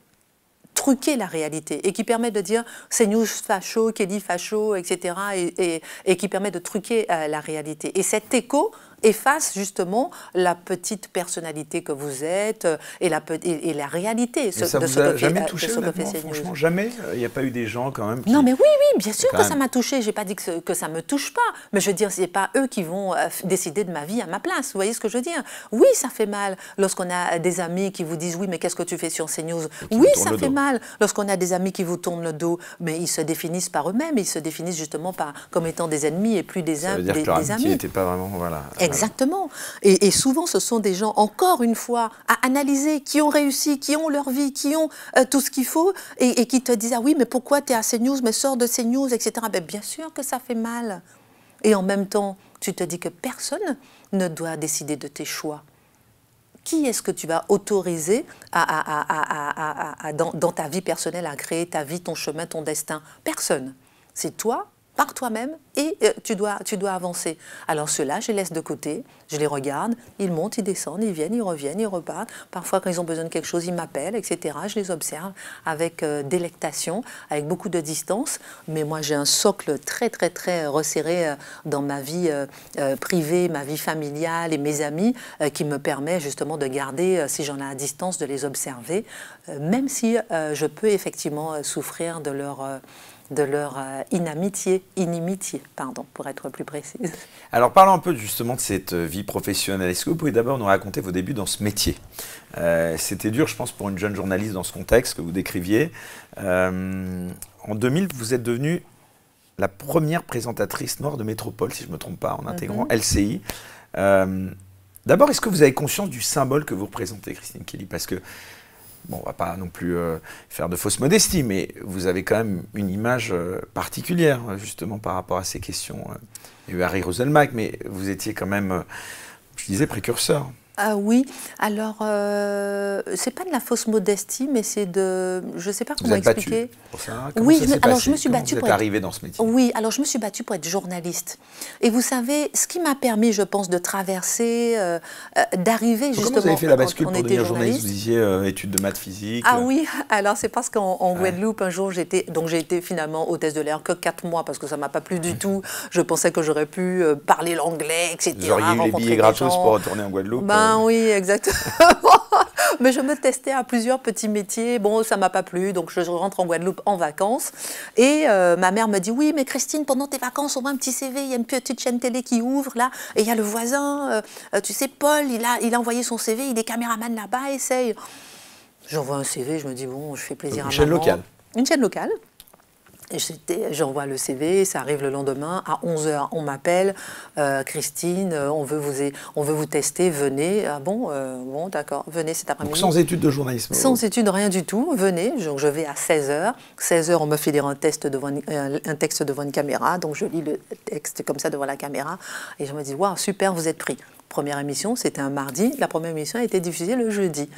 truquer la réalité et qui permet de dire c'est news facho, Kelly facho, etc. et qui permet de truquer la réalité. Et cet écho efface justement la petite personnalité que vous êtes et la réalité de ce que fait CNews. Franchement, jamais. Il n'y a pas eu des gens quand même qui... Non, mais oui, bien sûr que ça m'a touché. J'ai pas dit que ça me touche pas, mais je veux dire, c'est pas eux qui vont décider de ma vie à ma place. Vous voyez ce que je veux dire? Oui, ça fait mal lorsqu'on a des amis qui vous disent oui, mais qu'est-ce que tu fais sur CNews? Oui, ça fait mal lorsqu'on a des amis qui vous tournent le dos, mais ils se définissent par eux-mêmes. Ils se définissent justement comme étant des ennemis et plus des amis. Ça veut dire que leur amitié n'était pas vraiment... Voilà. Exactement. Et souvent, ce sont des gens, encore une fois, à analyser, qui ont réussi, qui ont leur vie, qui ont tout ce qu'il faut, et qui te disent « Ah oui, mais pourquoi tu es à CNews, mais sors de CNews, etc. » Ben, bien sûr que ça fait mal. Et en même temps, tu te dis que personne ne doit décider de tes choix. Qui est-ce que tu vas autoriser dans ta vie personnelle à créer ta vie, ton chemin, ton destin? Personne. C'est toi, par toi-même, et tu dois avancer. Alors ceux-là, je les laisse de côté, je les regarde, ils montent, ils descendent, ils viennent, ils reviennent, ils repartent. Parfois, quand ils ont besoin de quelque chose, ils m'appellent, etc. Je les observe avec délectation, avec beaucoup de distance. Mais moi, j'ai un socle très, très, très resserré dans ma vie privée, ma vie familiale et mes amis, qui me permet justement de garder, si j'en ai à distance, de les observer, même si je peux effectivement souffrir de leur inimitié, pardon, pour être plus précise. Alors parlons un peu justement de cette vie professionnelle. Est-ce que vous pouvez d'abord nous raconter vos débuts dans ce métier? C'était dur, je pense, pour une jeune journaliste dans ce contexte que vous décriviez. En 2000, vous êtes devenue la première présentatrice noire de Métropole, si je ne me trompe pas, en intégrant LCI. D'abord, est-ce que vous avez conscience du symbole que vous représentez, Christine Kelly? Parce que bon, on ne va pas non plus faire de fausse modestie, mais vous avez quand même une image particulière, justement, par rapport à ces questions. Il y a eu Harry Roselmack, mais vous étiez quand même, je disais, précurseur. Ah oui, alors c'est pas de la fausse modestie, mais c'est de, je ne sais pas comment expliquer. Battue pour ça. Oui, alors je me suis battue pour être arrivée dans ce métier. Oui, alors je me suis battue pour être journaliste. Et vous savez, ce qui m'a permis, je pense, de traverser, d'arriver justement. Comment vous avez fait la bascule pour devenir journaliste? Vous disiez études de maths physique. Ah oui, alors c'est parce qu'en Guadeloupe, un jour, j'ai été finalement hôtesse de l'air que 4 mois parce que ça m'a pas plu du tout. Je pensais que j'aurais pu parler l'anglais, etc. Vous auriez eu les billets gratos pour retourner en Guadeloupe. Oui, exactement. Mais je me testais à plusieurs petits métiers. Bon, ça ne m'a pas plu, donc je rentre en Guadeloupe en vacances. Et ma mère me dit, oui, mais Christine, pendant tes vacances, on voit un petit CV, il y a une petite chaîne télé qui ouvre, là, et il y a le voisin, tu sais, Paul, il a envoyé son CV, il est caméraman là-bas, essaye. J'envoie un CV, je me dis, bon, je fais plaisir à maman. Une chaîne locale. Une chaîne locale. J'envoie le CV, ça arrive le lendemain, à 11h, on m'appelle, Christine, on veut vous tester, venez. Ah bon, bon d'accord, venez cet après-midi. Sans études de journalisme? Sans études, rien du tout, venez. Donc je vais à 16h. 16h, on me fait lire un texte devant une caméra, donc je lis le texte comme ça devant la caméra, et je me dis, waouh, super, vous êtes pris. Première émission, c'était un mardi. La première émission a été diffusée le jeudi.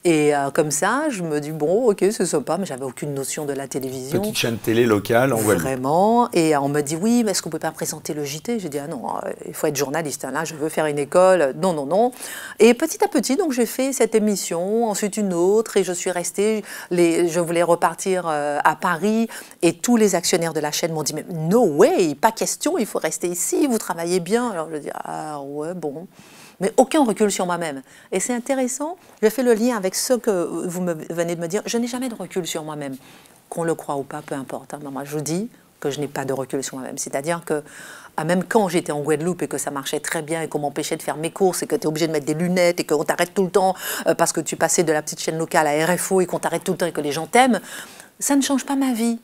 Et comme ça, je me dis, bon, ok, c'est sympa, mais j'avais aucune notion de la télévision. Petite chaîne télé locale en Guadeloupe. Vraiment. Et on me dit, oui, mais est-ce qu'on ne peut pas présenter le JT? J'ai dit, ah non, il faut être journaliste. Hein. Là, je veux faire une école. Non, non, non. Et petit à petit, donc, j'ai fait cette émission, ensuite une autre, et je suis restée. Je voulais repartir à Paris, et tous les actionnaires de la chaîne m'ont dit, mais no way, pas question, il faut rester ici, vous travaillez bien. Alors, je dis, ah ouais, bon. Mais aucun recul sur moi-même. Et c'est intéressant, je fais le lien avec ce que vous venez de me dire, je n'ai jamais de recul sur moi-même. Qu'on le croit ou pas, peu importe. Hein. Moi, je dis que je n'ai pas de recul sur moi-même. C'est-à-dire que même quand j'étais en Guadeloupe et que ça marchait très bien et qu'on m'empêchait de faire mes courses et que tu es obligé de mettre des lunettes et qu'on t'arrête tout le temps parce que tu passais de la petite chaîne locale à RFO et qu'on t'arrête tout le temps et que les gens t'aiment, ça ne change pas ma vie.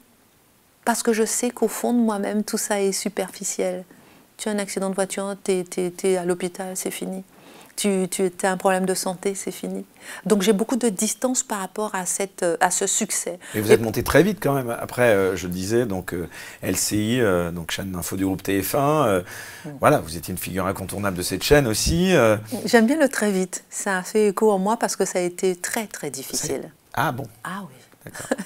Parce que je sais qu'au fond de moi-même, tout ça est superficiel. Tu as un accident de voiture, tu es à l'hôpital, c'est fini. Tu as un problème de santé, c'est fini. Donc j'ai beaucoup de distance par rapport à ce succès. Et vous êtes monté très vite quand même. Après, je disais, donc LCI, donc chaîne d'info du groupe TF1. Voilà, vous étiez une figure incontournable de cette chaîne aussi. J'aime bien le très vite. Ça a fait écho en moi parce que ça a été très, très difficile. Ah bon? Ah oui. D'accord.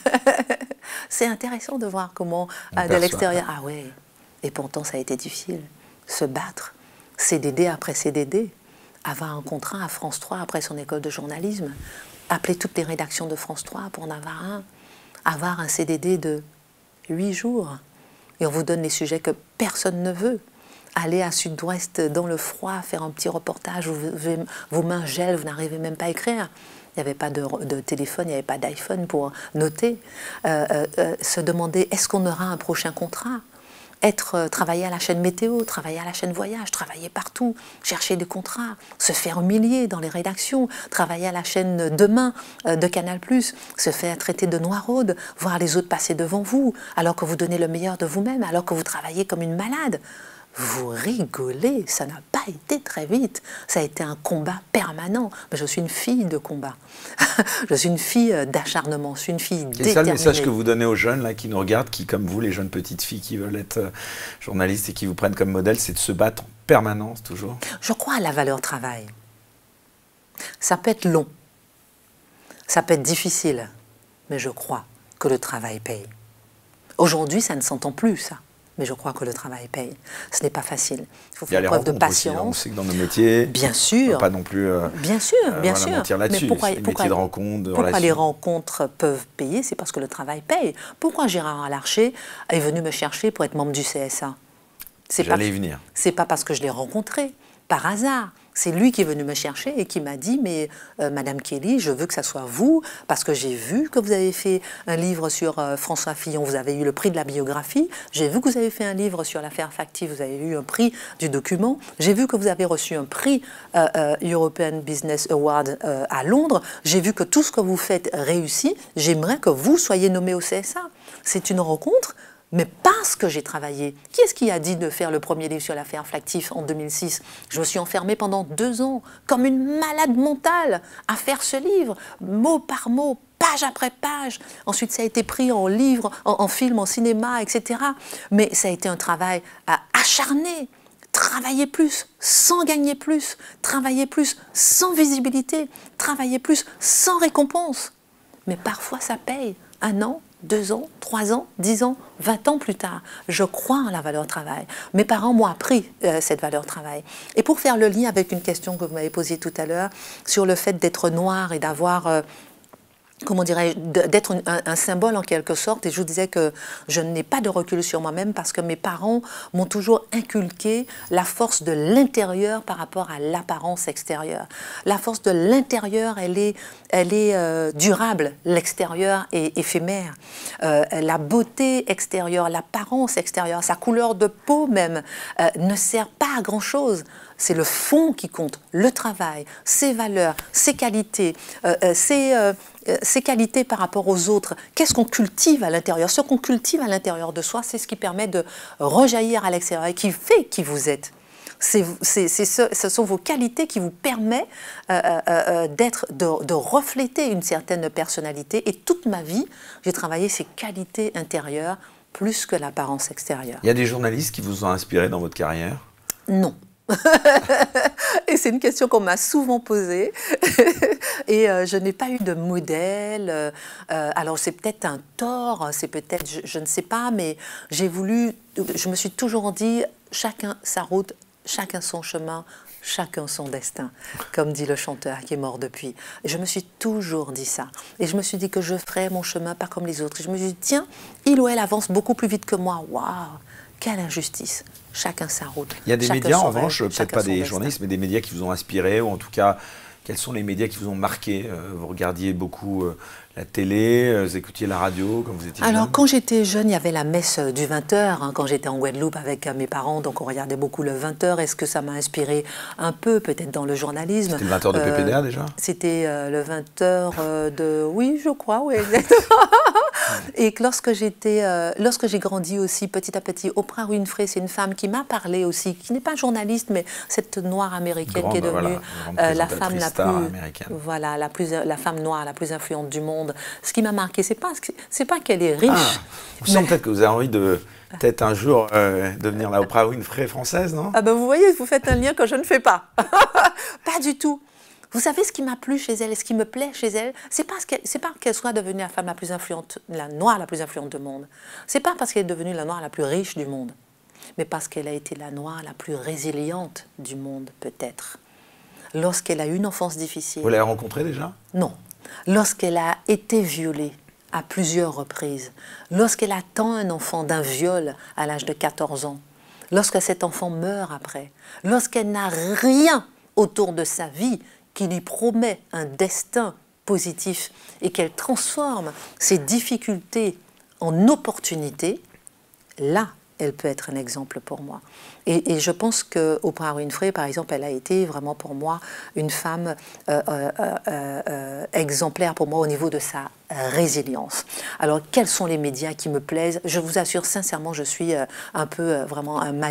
C'est intéressant de voir comment, de l'extérieur, ah oui. Et pourtant, ça a été difficile. Se battre, CDD après CDD, avoir un contrat à France 3 après son école de journalisme, appeler toutes les rédactions de France 3 pour en avoir un CDD de 8 jours. Et on vous donne les sujets que personne ne veut. Aller à Sud-Ouest dans le froid, faire un petit reportage où vos mains gèlent, vous n'arrivez même pas à écrire. Il n'y avait pas de téléphone, il n'y avait pas d'iPhone pour noter. Se demander, est-ce qu'on aura un prochain contrat? Travailler à la chaîne météo, travailler à la chaîne voyage, travailler partout, chercher des contrats, se faire humilier dans les rédactions, travailler à la chaîne Demain de Canal+, se faire traiter de noiraude, voir les autres passer devant vous, alors que vous donnez le meilleur de vous-même, alors que vous travaillez comme une malade. Vous rigolez, ça n'a pas été très vite. Ça a été un combat permanent. Mais je suis une fille de combat. Je suis une fille d'acharnement. Je suis une fille déterminée. C'est ça le message que vous donnez aux jeunes là, qui nous regardent, qui, comme vous, les jeunes petites filles qui veulent être journalistes et qui vous prennent comme modèle, c'est de se battre en permanence, toujours? Je crois à la valeur travail. Ça peut être long. Ça peut être difficile. Mais je crois que le travail paye. Aujourd'hui, ça ne s'entend plus, ça. Mais je crois que le travail paye. Ce n'est pas facile. Il faut faire preuve de patience. Aussi, hein. On sait que dans nos métiers, bien sûr, pas non plus bien sûr, bien sûr. mentir là-dessus. Pourquoi les rencontres peuvent payer? C'est parce que le travail paye. Pourquoi Gérard Larcher est venu me chercher pour être membre du CSA? J'allais y venir. C'est pas parce que je l'ai rencontré, par hasard. C'est lui qui est venu me chercher et qui m'a dit, mais Madame Kelly, je veux que ça soit vous, parce que j'ai vu que vous avez fait un livre sur François Fillon, vous avez eu le prix de la biographie, j'ai vu que vous avez fait un livre sur l'affaire Factif, vous avez eu un prix du document, j'ai vu que vous avez reçu un prix European Business Award à Londres, j'ai vu que tout ce que vous faites réussit, j'aimerais que vous soyez nommé au CSA. C'est une rencontre. Mais parce que j'ai travaillé. Qui est-ce qui a dit de faire le premier livre sur l'affaire Flactif en 2006? Je me suis enfermée pendant 2 ans, comme une malade mentale, à faire ce livre, mot par mot, page après page. Ensuite, ça a été pris en livre, en film, en cinéma, etc. Mais ça a été un travail acharné. Travailler plus, sans gagner plus. Travailler plus, sans visibilité. Travailler plus, sans récompense. Mais parfois, ça paye. 1 an, 2 ans, 3 ans, 10 ans, 20 ans plus tard. Je crois en la valeur travail. Mes parents m'ont appris cette valeur travail. Et pour faire le lien avec une question que vous m'avez posée tout à l'heure, sur le fait d'être noir et d'avoir... comment dirais-je, d'être un symbole en quelque sorte. Et je vous disais que je n'ai pas de recul sur moi-même parce que mes parents m'ont toujours inculqué la force de l'intérieur par rapport à l'apparence extérieure. La force de l'intérieur, elle est durable, l'extérieur est éphémère. La beauté extérieure, l'apparence extérieure, sa couleur de peau même, ne sert pas à grand-chose. C'est le fond qui compte, le travail, ses valeurs, ses qualités, ses qualités par rapport aux autres. Qu'est-ce qu'on cultive à l'intérieur? Ce qu'on cultive à l'intérieur de soi, c'est ce qui permet de rejaillir à l'extérieur et qui fait qui vous êtes. Ce sont vos qualités qui vous permettent de refléter une certaine personnalité. Et toute ma vie, j'ai travaillé ces qualités intérieures plus que l'apparence extérieure. Il y a des journalistes qui vous ont inspiré dans votre carrière? Non. Et c'est une question qu'on m'a souvent posée. Et je n'ai pas eu de modèle. Alors c'est peut-être un tort, c'est peut-être, je ne sais pas, mais je me suis toujours dit, chacun sa route, chacun son chemin, chacun son destin, comme dit le chanteur qui est mort depuis. Et je me suis toujours dit ça. Et je me suis dit que je ferais mon chemin pas comme les autres. Et je me suis dit, tiens, il ou elle avance beaucoup plus vite que moi. Waouh, quelle injustice. Chacun sa route. Il y a des médias, en revanche, peut-être pas des journalistes, mais des médias qui vous ont inspiré, ou en tout cas, quels sont les médias qui vous ont marqué? Vous regardiez beaucoup la télé, vous écoutiez la radio quand vous étiez jeune? Alors, quand j'étais jeune, il y avait la messe du 20h, hein, quand j'étais en Guadeloupe avec mes parents, donc on regardait beaucoup le 20h. Est-ce que ça m'a inspiré un peu, peut-être dans le journalisme? C'était le 20h de PPDA déjà? C'était le 20h de... Oui, je crois, oui, exactement. Et que lorsque j'ai grandi aussi, petit à petit, Oprah Winfrey, c'est une femme qui m'a parlé aussi, qui n'est pas journaliste, mais cette noire américaine qui est devenue la femme la plus... Voilà, la femme noire la plus influente du monde. Ce qui m'a marqué, c'est pas qu'elle est riche. Ah, je sens peut-être que vous avez envie de peut-être un jour devenir la Oprah Winfrey française, non? Ah ben vous voyez, vous faites un lien que je ne fais pas. Pas du tout. Vous savez ce qui m'a plu chez elle et ce qui me plaît chez elle, c'est pas qu'elle soit devenue la femme la plus influente, la noire la plus influente du monde. C'est pas parce qu'elle est devenue la noire la plus riche du monde, mais parce qu'elle a été la noire la plus résiliente du monde, peut-être. Lorsqu'elle a eu une enfance difficile. Vous l'avez rencontrée déjà? Non. Lorsqu'elle a été violée à plusieurs reprises, lorsqu'elle attend un enfant d'un viol à l'âge de 14 ans, lorsque cet enfant meurt après, lorsqu'elle n'a rien autour de sa vie qui lui promet un destin positif et qu'elle transforme ses difficultés en opportunités, là, elle peut être un exemple pour moi. Et je pense que Oprah Winfrey, par exemple, elle a été vraiment pour moi une femme exemplaire pour moi au niveau de sa résilience. Alors, quels sont les médias qui me plaisent? Je vous assure, sincèrement, je suis un peu vraiment un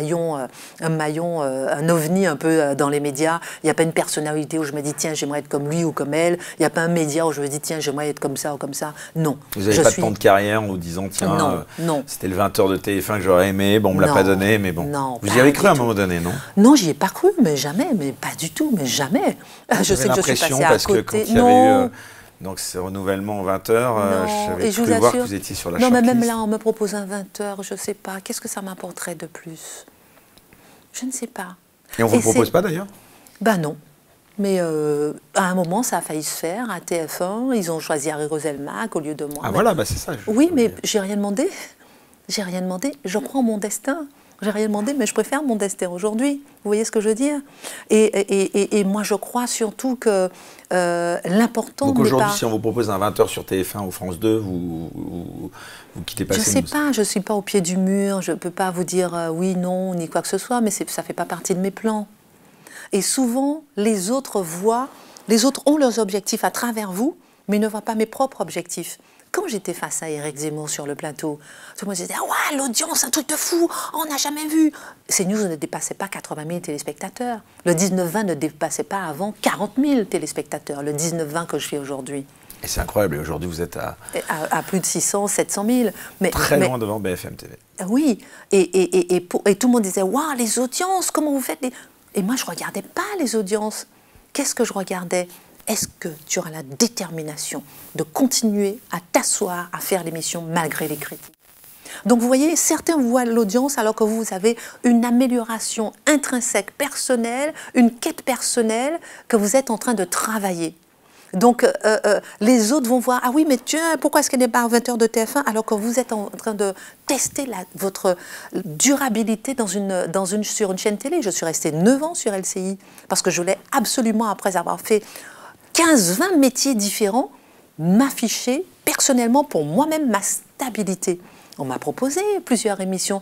ovni un peu dans les médias. Il n'y a pas une personnalité où je me dis, tiens, j'aimerais être comme lui ou comme elle. Il n'y a pas un média où je me dis, tiens, j'aimerais être comme ça ou comme ça. Non. Vous n'avez pas de plan de carrière en vous disant, tiens, c'était le 20h de TF1 que j'aurais aimé, bon, on ne me l'a pas donné, mais bon. Non, vous y avez cru à un moment donné, non? Non, j'y ai pas cru, mais jamais, mais pas du tout, mais jamais. Je sais que je suis passée à côté. Parce que quand il y avait eu donc ce renouvellement en 20h, j'avais cru voir que vous étiez sur la shortlist. Non, mais même là, on me propose un 20h, je ne sais pas. Qu'est-ce que ça m'apporterait de plus? Je ne sais pas. Et on ne vous le propose pas d'ailleurs? Ben non. Mais à un moment, ça a failli se faire à TF1. Ils ont choisi Harry Roselmack au lieu de moi. Ah voilà, bah c'est ça. Oui, mais j'ai rien demandé. J'ai rien demandé. Je prends mon destin. J'ai rien demandé, mais je préfère mon destin aujourd'hui. Vous voyez ce que je veux dire? Et moi, je crois surtout que l'important... Donc aujourd'hui, si on vous propose un 20h sur TF1 ou France 2, vous quittez pas? Je ne sais pas, je ne suis pas au pied du mur. Je ne peux pas vous dire oui, non, ni quoi que ce soit, mais ça ne fait pas partie de mes plans. Et souvent, les autres ont leurs objectifs à travers vous, mais ne voient pas mes propres objectifs. Quand j'étais face à Éric Zemmour sur le plateau, tout le monde disait « Ouais, l'audience, un truc de fou, on n'a jamais vu !» CNews ne dépassait pas 80 000 téléspectateurs. Le 19-20 ne dépassait pas avant 40 000 téléspectateurs, le 19-20 que je fais aujourd'hui. Et c'est incroyable, et aujourd'hui vous êtes à plus de 600, 700 000. Très loin devant BFM TV. Oui, et tout le monde disait « Waouh, les audiences, comment vous faites les... ?» Et moi, je ne regardais pas les audiences. Qu'est-ce que je regardais? Est-ce que tu auras la détermination de continuer à t'asseoir, à faire l'émission malgré les critiques? Donc vous voyez, certains voient l'audience alors que vous avez une amélioration intrinsèque personnelle, une quête personnelle que vous êtes en train de travailler. Donc les autres vont voir, ah oui, mais tiens, pourquoi est-ce qu'elle n'est pas à 20h de TF1 alors que vous êtes en train de tester votre durabilité sur une chaîne télé. Je suis restée 9 ans sur LCI parce que je voulais absolument, après avoir fait 15-20 métiers différents, m'afficher personnellement pour moi-même ma stabilité. On m'a proposé plusieurs émissions.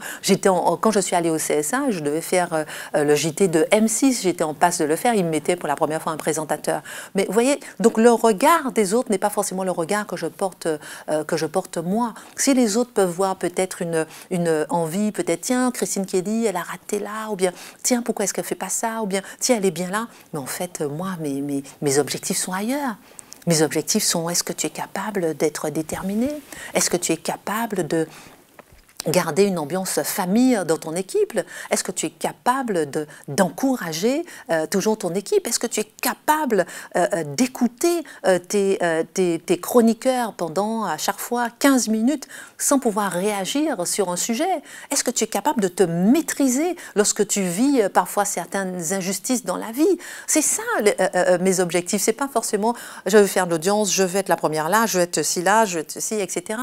Quand je suis allée au CSA, je devais faire le JT de M6. J'étais en passe de le faire. Ils me mettaient pour la première fois un présentateur. Mais vous voyez, donc le regard des autres n'est pas forcément le regard que je porte moi. Si les autres peuvent voir peut-être une envie, peut-être tiens, Christine Kelly, elle a raté là, ou bien tiens, pourquoi est-ce qu'elle fait pas ça, ou bien tiens, elle est bien là. Mais en fait, moi, mes objectifs sont ailleurs. Mes objectifs sont, est-ce que tu es capable d'être déterminé? Est-ce que tu es capable garder une ambiance famille dans ton équipe? Est-ce que tu es capable d'encourager toujours ton équipe? Est-ce que tu es capable d'écouter tes chroniqueurs pendant à chaque fois 15 minutes sans pouvoir réagir sur un sujet? Est-ce que tu es capable de te maîtriser lorsque tu vis parfois certaines injustices dans la vie? C'est ça mes objectifs. C'est pas forcément je veux faire de l'audience, je veux être la première là, je veux être ci là, je veux être ci, etc.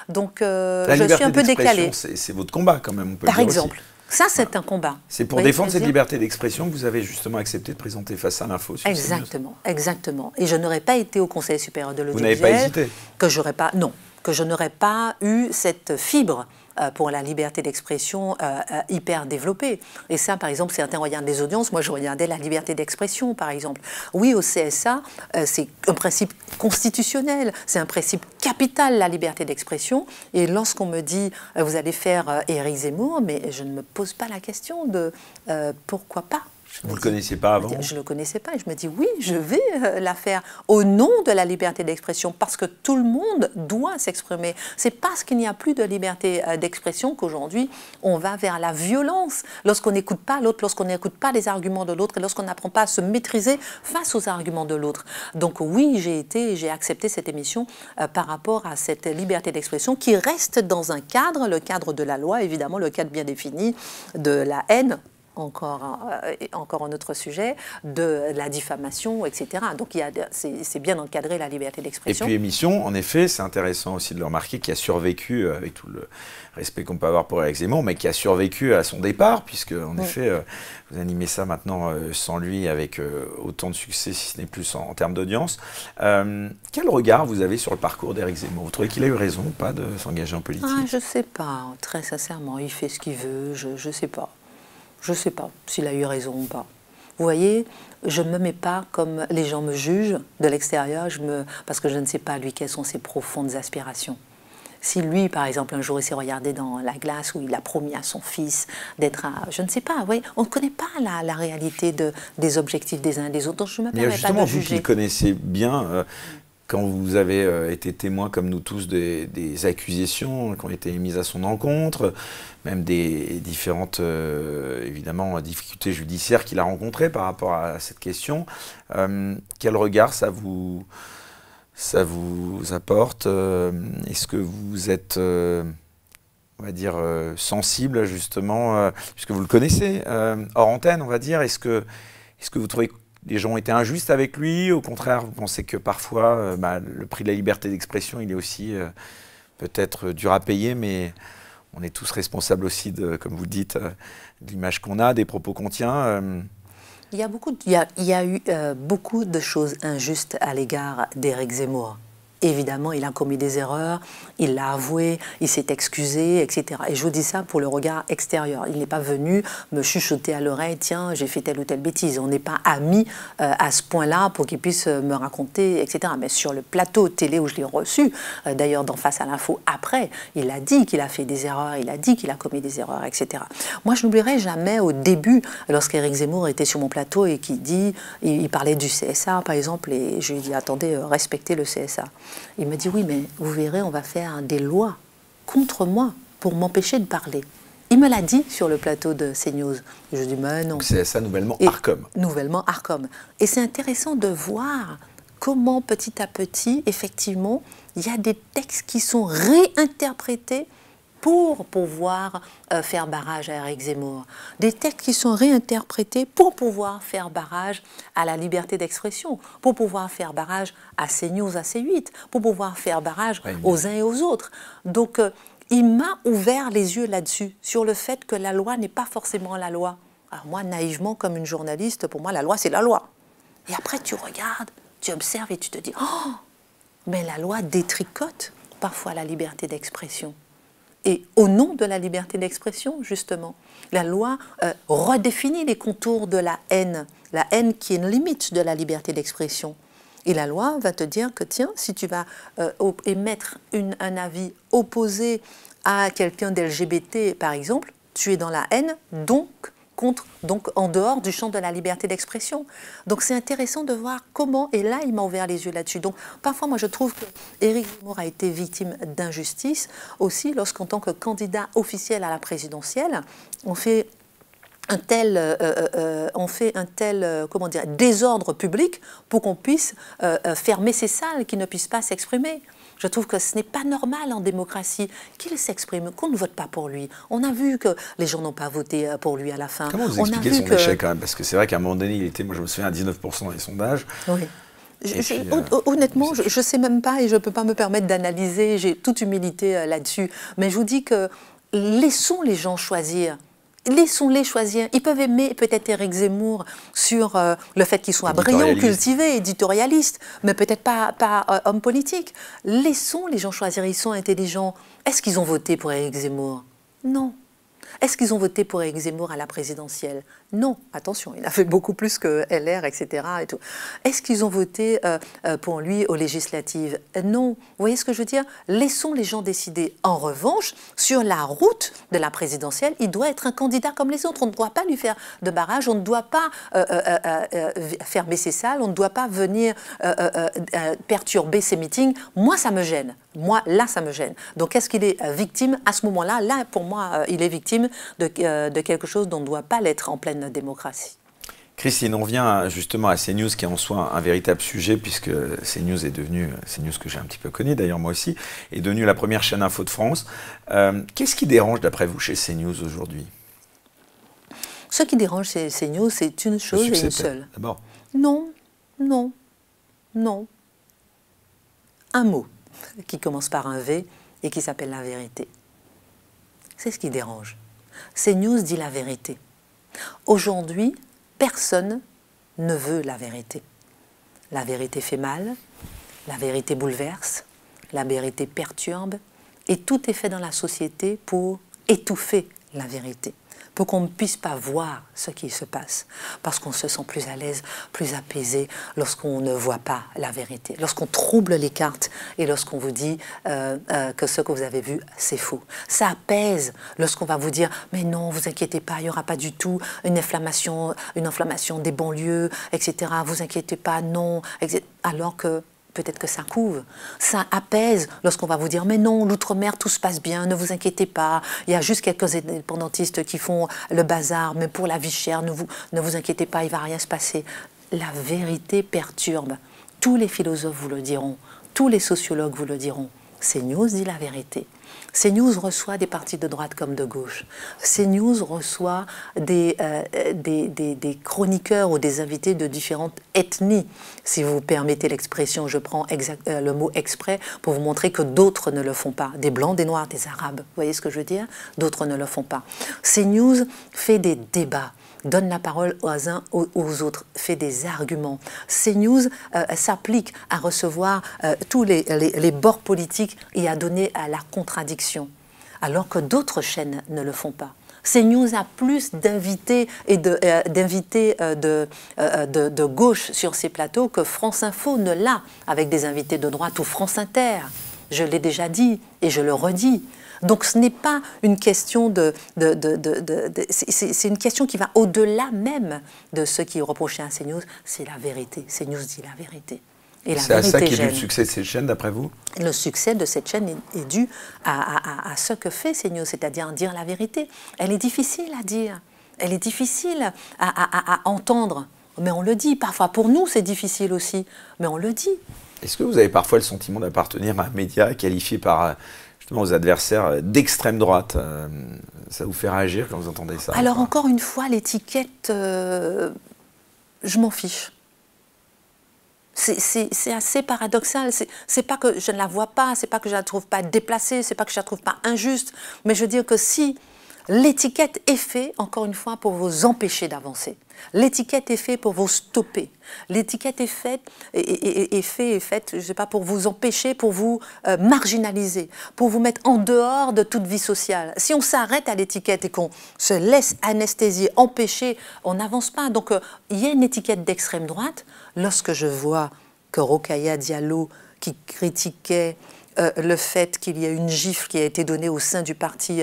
Donc je suis un peu décalée. C'est votre combat quand même, on peut le dire. Par exemple, ça c'est un combat. C'est pour défendre cette liberté d'expression que vous avez justement accepté de présenter Face à l'info. Exactement, exactement. Et je n'aurais pas été au Conseil supérieur de l'audiovisuel. Vous n'avez pas hésité? Que je n'aurais pas eu cette fibre pour la liberté d'expression hyper développée. Et ça, par exemple, certains regardent les audiences, moi je regardais la liberté d'expression, par exemple. Oui, au CSA, c'est un principe constitutionnel, c'est un principe capital, la liberté d'expression. Et lorsqu'on me dit, vous allez faire Éric Zemmour, mais je ne me pose pas la question de pourquoi pas. Vous ne le connaissiez pas avant? Je ne le connaissais pas et je me dis oui, je vais la faire au nom de la liberté d'expression parce que tout le monde doit s'exprimer. C'est parce qu'il n'y a plus de liberté d'expression qu'aujourd'hui on va vers la violence lorsqu'on n'écoute pas l'autre, lorsqu'on n'écoute pas les arguments de l'autre et lorsqu'on n'apprend pas à se maîtriser face aux arguments de l'autre. Donc oui, j'ai accepté cette émission par rapport à cette liberté d'expression qui reste dans un cadre, le cadre de la loi, évidemment, le cadre bien défini de la haine. Encore un autre sujet, de la diffamation, etc. Donc c'est bien encadré la liberté d'expression. Et puis émission, en effet, c'est intéressant aussi de le remarquer, qui a survécu, avec tout le respect qu'on peut avoir pour Éric Zemmour, mais qui a survécu à son départ, puisque en effet, vous animez ça maintenant sans lui, avec autant de succès, si ce n'est plus en termes d'audience. Quel regard vous avez sur le parcours d'Éric Zemmour? Vous trouvez qu'il a eu raison ou pas de s'engager en politique? Je ne sais pas, très sincèrement, il fait ce qu'il veut, je ne sais pas. Je ne sais pas s'il a eu raison ou pas. Vous voyez, je ne me mets pas comme les gens me jugent de l'extérieur, parce que je ne sais pas, lui, quelles sont ses profondes aspirations. Si lui, par exemple, un jour, il s'est regardé dans la glace où il a promis à son fils d'être un... Je ne sais pas, oui, on ne connaît pas la réalité des objectifs des uns et des autres, donc je ne me permets pas de juger. Justement, vous qui le connaissez bien... quand vous avez été témoin, comme nous tous, des accusations qui ont été émises à son encontre, même des différentes, évidemment, difficultés judiciaires qu'il a rencontrées par rapport à cette question, quel regard ça vous apporte? Est-ce que vous êtes, on va dire, sensible, justement, puisque vous le connaissez, hors antenne, on va dire, est-ce que vous trouvez que les gens ont été injustes avec lui? Au contraire, vous pensez que parfois, le prix de la liberté d'expression, il est aussi peut-être dur à payer, mais on est tous responsables aussi, comme vous dites, de l'image qu'on a, des propos qu'on tient. Il y a eu beaucoup de choses injustes à l'égard d'Éric Zemmour. Évidemment, il a commis des erreurs, il l'a avoué, il s'est excusé, etc. Et je vous dis ça pour le regard extérieur. Il n'est pas venu me chuchoter à l'oreille, tiens, j'ai fait telle ou telle bêtise. On n'est pas amis à ce point-là pour qu'il puisse me raconter, etc. Mais sur le plateau télé où je l'ai reçu, d'ailleurs dans Face à l'info après, il a dit qu'il a fait des erreurs, il a dit qu'il a commis des erreurs, etc. Moi, je n'oublierai jamais au début, lorsqu'Éric Zemmour était sur mon plateau et il parlait du CSA, par exemple, et je lui ai dit, attendez, respectez le CSA. Il me dit, oui, mais vous verrez, on va faire des lois contre moi pour m'empêcher de parler. Il me l'a dit sur le plateau de CNews. Je lui ai dit, mais non. C'est ça, nouvellement Arcom. Nouvellement Arcom. Et c'est intéressant de voir comment, petit à petit, effectivement, il y a des textes qui sont réinterprétés pour pouvoir faire barrage à Éric Zemmour. Des textes qui sont réinterprétés pour pouvoir faire barrage à la liberté d'expression, pour pouvoir faire barrage à CNews, à C8, pour pouvoir faire barrage aux uns et aux autres. Donc, il m'a ouvert les yeux là-dessus, sur le fait que la loi n'est pas forcément la loi. Alors moi, naïvement, comme une journaliste, pour moi, la loi, c'est la loi. Et après, tu regardes, tu observes et tu te dis, oh, mais la loi détricote parfois la liberté d'expression. Et au nom de la liberté d'expression, justement, la loi redéfinit les contours de la haine qui est une limite de la liberté d'expression. Et la loi va te dire que, tiens, si tu vas émettre un avis opposé à quelqu'un d'LGBT, par exemple, tu es dans la haine, donc contre, donc en dehors du champ de la liberté d'expression. Donc c'est intéressant de voir comment, et là il m'a ouvert les yeux là-dessus. Donc parfois moi je trouve qu'Éric Zemmour a été victime d'injustice aussi lorsqu'en tant que candidat officiel à la présidentielle, on fait un tel comment dire, désordre public pour qu'on puisse fermer ces salles, qu'ils ne puissent pas s'exprimer. Je trouve que ce n'est pas normal en démocratie qu'il s'exprime, qu'on ne vote pas pour lui. On a vu que les gens n'ont pas voté pour lui à la fin. Comment vous expliquez son échec quand même? Parce que c'est vrai qu'à un moment donné, il était, moi je me souviens, à 19% dans les sondages. Oui. Honnêtement, je ne sais même pas et je ne peux pas me permettre d'analyser, j'ai toute humilité là-dessus. Mais je vous dis que laissons les gens choisir. Laissons-les choisir. Ils peuvent aimer peut-être Éric Zemmour sur le fait qu'il soit brillant, cultivé, éditorialiste, mais peut-être pas homme politique. Laissons les gens choisir. Ils sont intelligents. Est-ce qu'ils ont voté pour Éric Zemmour? Non. Est-ce qu'ils ont voté pour Éric Zemmour à la présidentielle? Non. Attention, il a fait beaucoup plus que LR, etc. Est-ce qu'ils ont voté pour lui aux législatives? Non. Vous voyez ce que je veux dire? Laissons les gens décider. En revanche, sur la route de la présidentielle, il doit être un candidat comme les autres. On ne doit pas lui faire de barrage, on ne doit pas fermer ses salles, on ne doit pas venir perturber ses meetings. Moi, ça me gêne. Moi, là, ça me gêne. Donc, est-ce qu'il est victime à ce moment-là? Là, pour moi, il est victime de quelque chose dont on ne doit pas l'être en pleine démocratie. Christine, on revient justement à CNews qui est en soi un véritable sujet puisque CNews est devenu, CNews que j'ai un petit peu connu d'ailleurs moi aussi, est devenue la première chaîne info de France. Qu'est-ce qui dérange d'après vous chez CNews aujourd'hui? Ce qui dérange chez CNews, c'est une chose et une seule. D'abord. Non, non, non. Un mot qui commence par un V et qui s'appelle la vérité. C'est ce qui dérange. CNews dit la vérité. Aujourd'hui, personne ne veut la vérité. La vérité fait mal, la vérité bouleverse, la vérité perturbe, et tout est fait dans la société pour étouffer la vérité, pour qu'on ne puisse pas voir ce qui se passe, parce qu'on se sent plus à l'aise, plus apaisé lorsqu'on ne voit pas la vérité, lorsqu'on trouble les cartes et lorsqu'on vous dit que ce que vous avez vu, c'est faux. Ça apaise lorsqu'on va vous dire « mais non, vous inquiétez pas, il n'y aura pas du tout une inflammation des banlieues, etc. Vous inquiétez pas, non, etc. » alors que peut-être que ça couve. Ça apaise lorsqu'on va vous dire « mais non, l'outre-mer, tout se passe bien, ne vous inquiétez pas, il y a juste quelques indépendantistes qui font le bazar, mais pour la vie chère, ne vous inquiétez pas, il ne va rien se passer. » La vérité perturbe. Tous les philosophes vous le diront, tous les sociologues vous le diront. CNews dit la vérité. CNews reçoit des partis de droite comme de gauche. CNews reçoit des chroniqueurs ou des invités de différentes ethnies. Si vous permettez l'expression, je prends le mot exprès pour vous montrer que d'autres ne le font pas. Des blancs, des noirs, des arabes. Vous voyez ce que je veux dire? D'autres ne le font pas. CNews fait des débats, donne la parole aux uns aux autres, fait des arguments. CNews s'applique à recevoir tous les bords politiques et à donner à la contradiction, alors que d'autres chaînes ne le font pas. CNews a plus d'invités et de gauche sur ses plateaux que France Info ne l'a, avec des invités de droite, ou France Inter. Je l'ai déjà dit et je le redis. Donc ce n'est pas une question c'est une question qui va au-delà même de ce qui est reproché à CNews, c'est la vérité. CNews dit la vérité. C'est à ça qu'est dû le succès de cette chaîne, d'après vous? Le succès de cette chaîne est dû à ce que fait CNews, c'est-à-dire dire la vérité. Elle est difficile à dire, elle est difficile à entendre, mais on le dit. Parfois pour nous c'est difficile aussi, mais on le dit. Est-ce que vous avez parfois le sentiment d'appartenir à un média qualifié par justement aux adversaires d'extrême droite? Ça vous fait réagir quand vous entendez ça? Alors encore une fois, l'étiquette, je m'en fiche. C'est assez paradoxal. C'est pas que je ne la vois pas, c'est pas que je la trouve pas déplacée, c'est pas que je la trouve pas injuste, mais je veux dire que si l'étiquette est faite, encore une fois, pour vous empêcher d'avancer. L'étiquette est faite pour vous stopper. L'étiquette est faite, je ne sais pas, pour vous empêcher, pour vous marginaliser, pour vous mettre en dehors de toute vie sociale. Si on s'arrête à l'étiquette et qu'on se laisse anesthésier, empêcher, on n'avance pas. Donc, il y a une étiquette d'extrême droite. Lorsque je vois que Rokhaya Diallo, qui critiquait le fait qu'il y ait une gifle qui a été donnée au sein du parti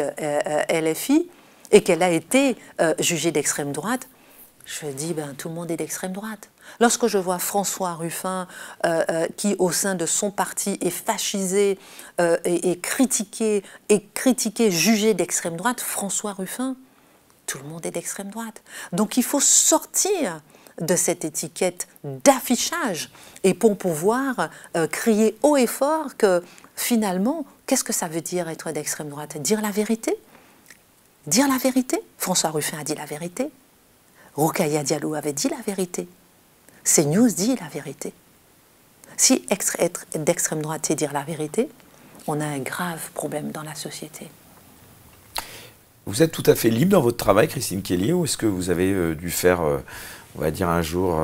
LFI, et qu'elle a été jugée d'extrême droite, je me dis, ben, tout le monde est d'extrême droite. Lorsque je vois François Ruffin, qui au sein de son parti est fascisé et critiqué, jugé d'extrême droite, François Ruffin, tout le monde est d'extrême droite. Donc il faut sortir de cette étiquette d'affichage et pour pouvoir crier haut et fort que finalement, qu'est-ce que ça veut dire être d'extrême droite? Dire la vérité? Dire la vérité? François Ruffin a dit la vérité. Rokhaya Diallo avait dit la vérité. CNews dit la vérité. Si être d'extrême droite, c'est dire la vérité, on a un grave problème dans la société. Vous êtes tout à fait libre dans votre travail, Christine Kelly, ou est-ce que vous avez dû faire, on va dire un jour,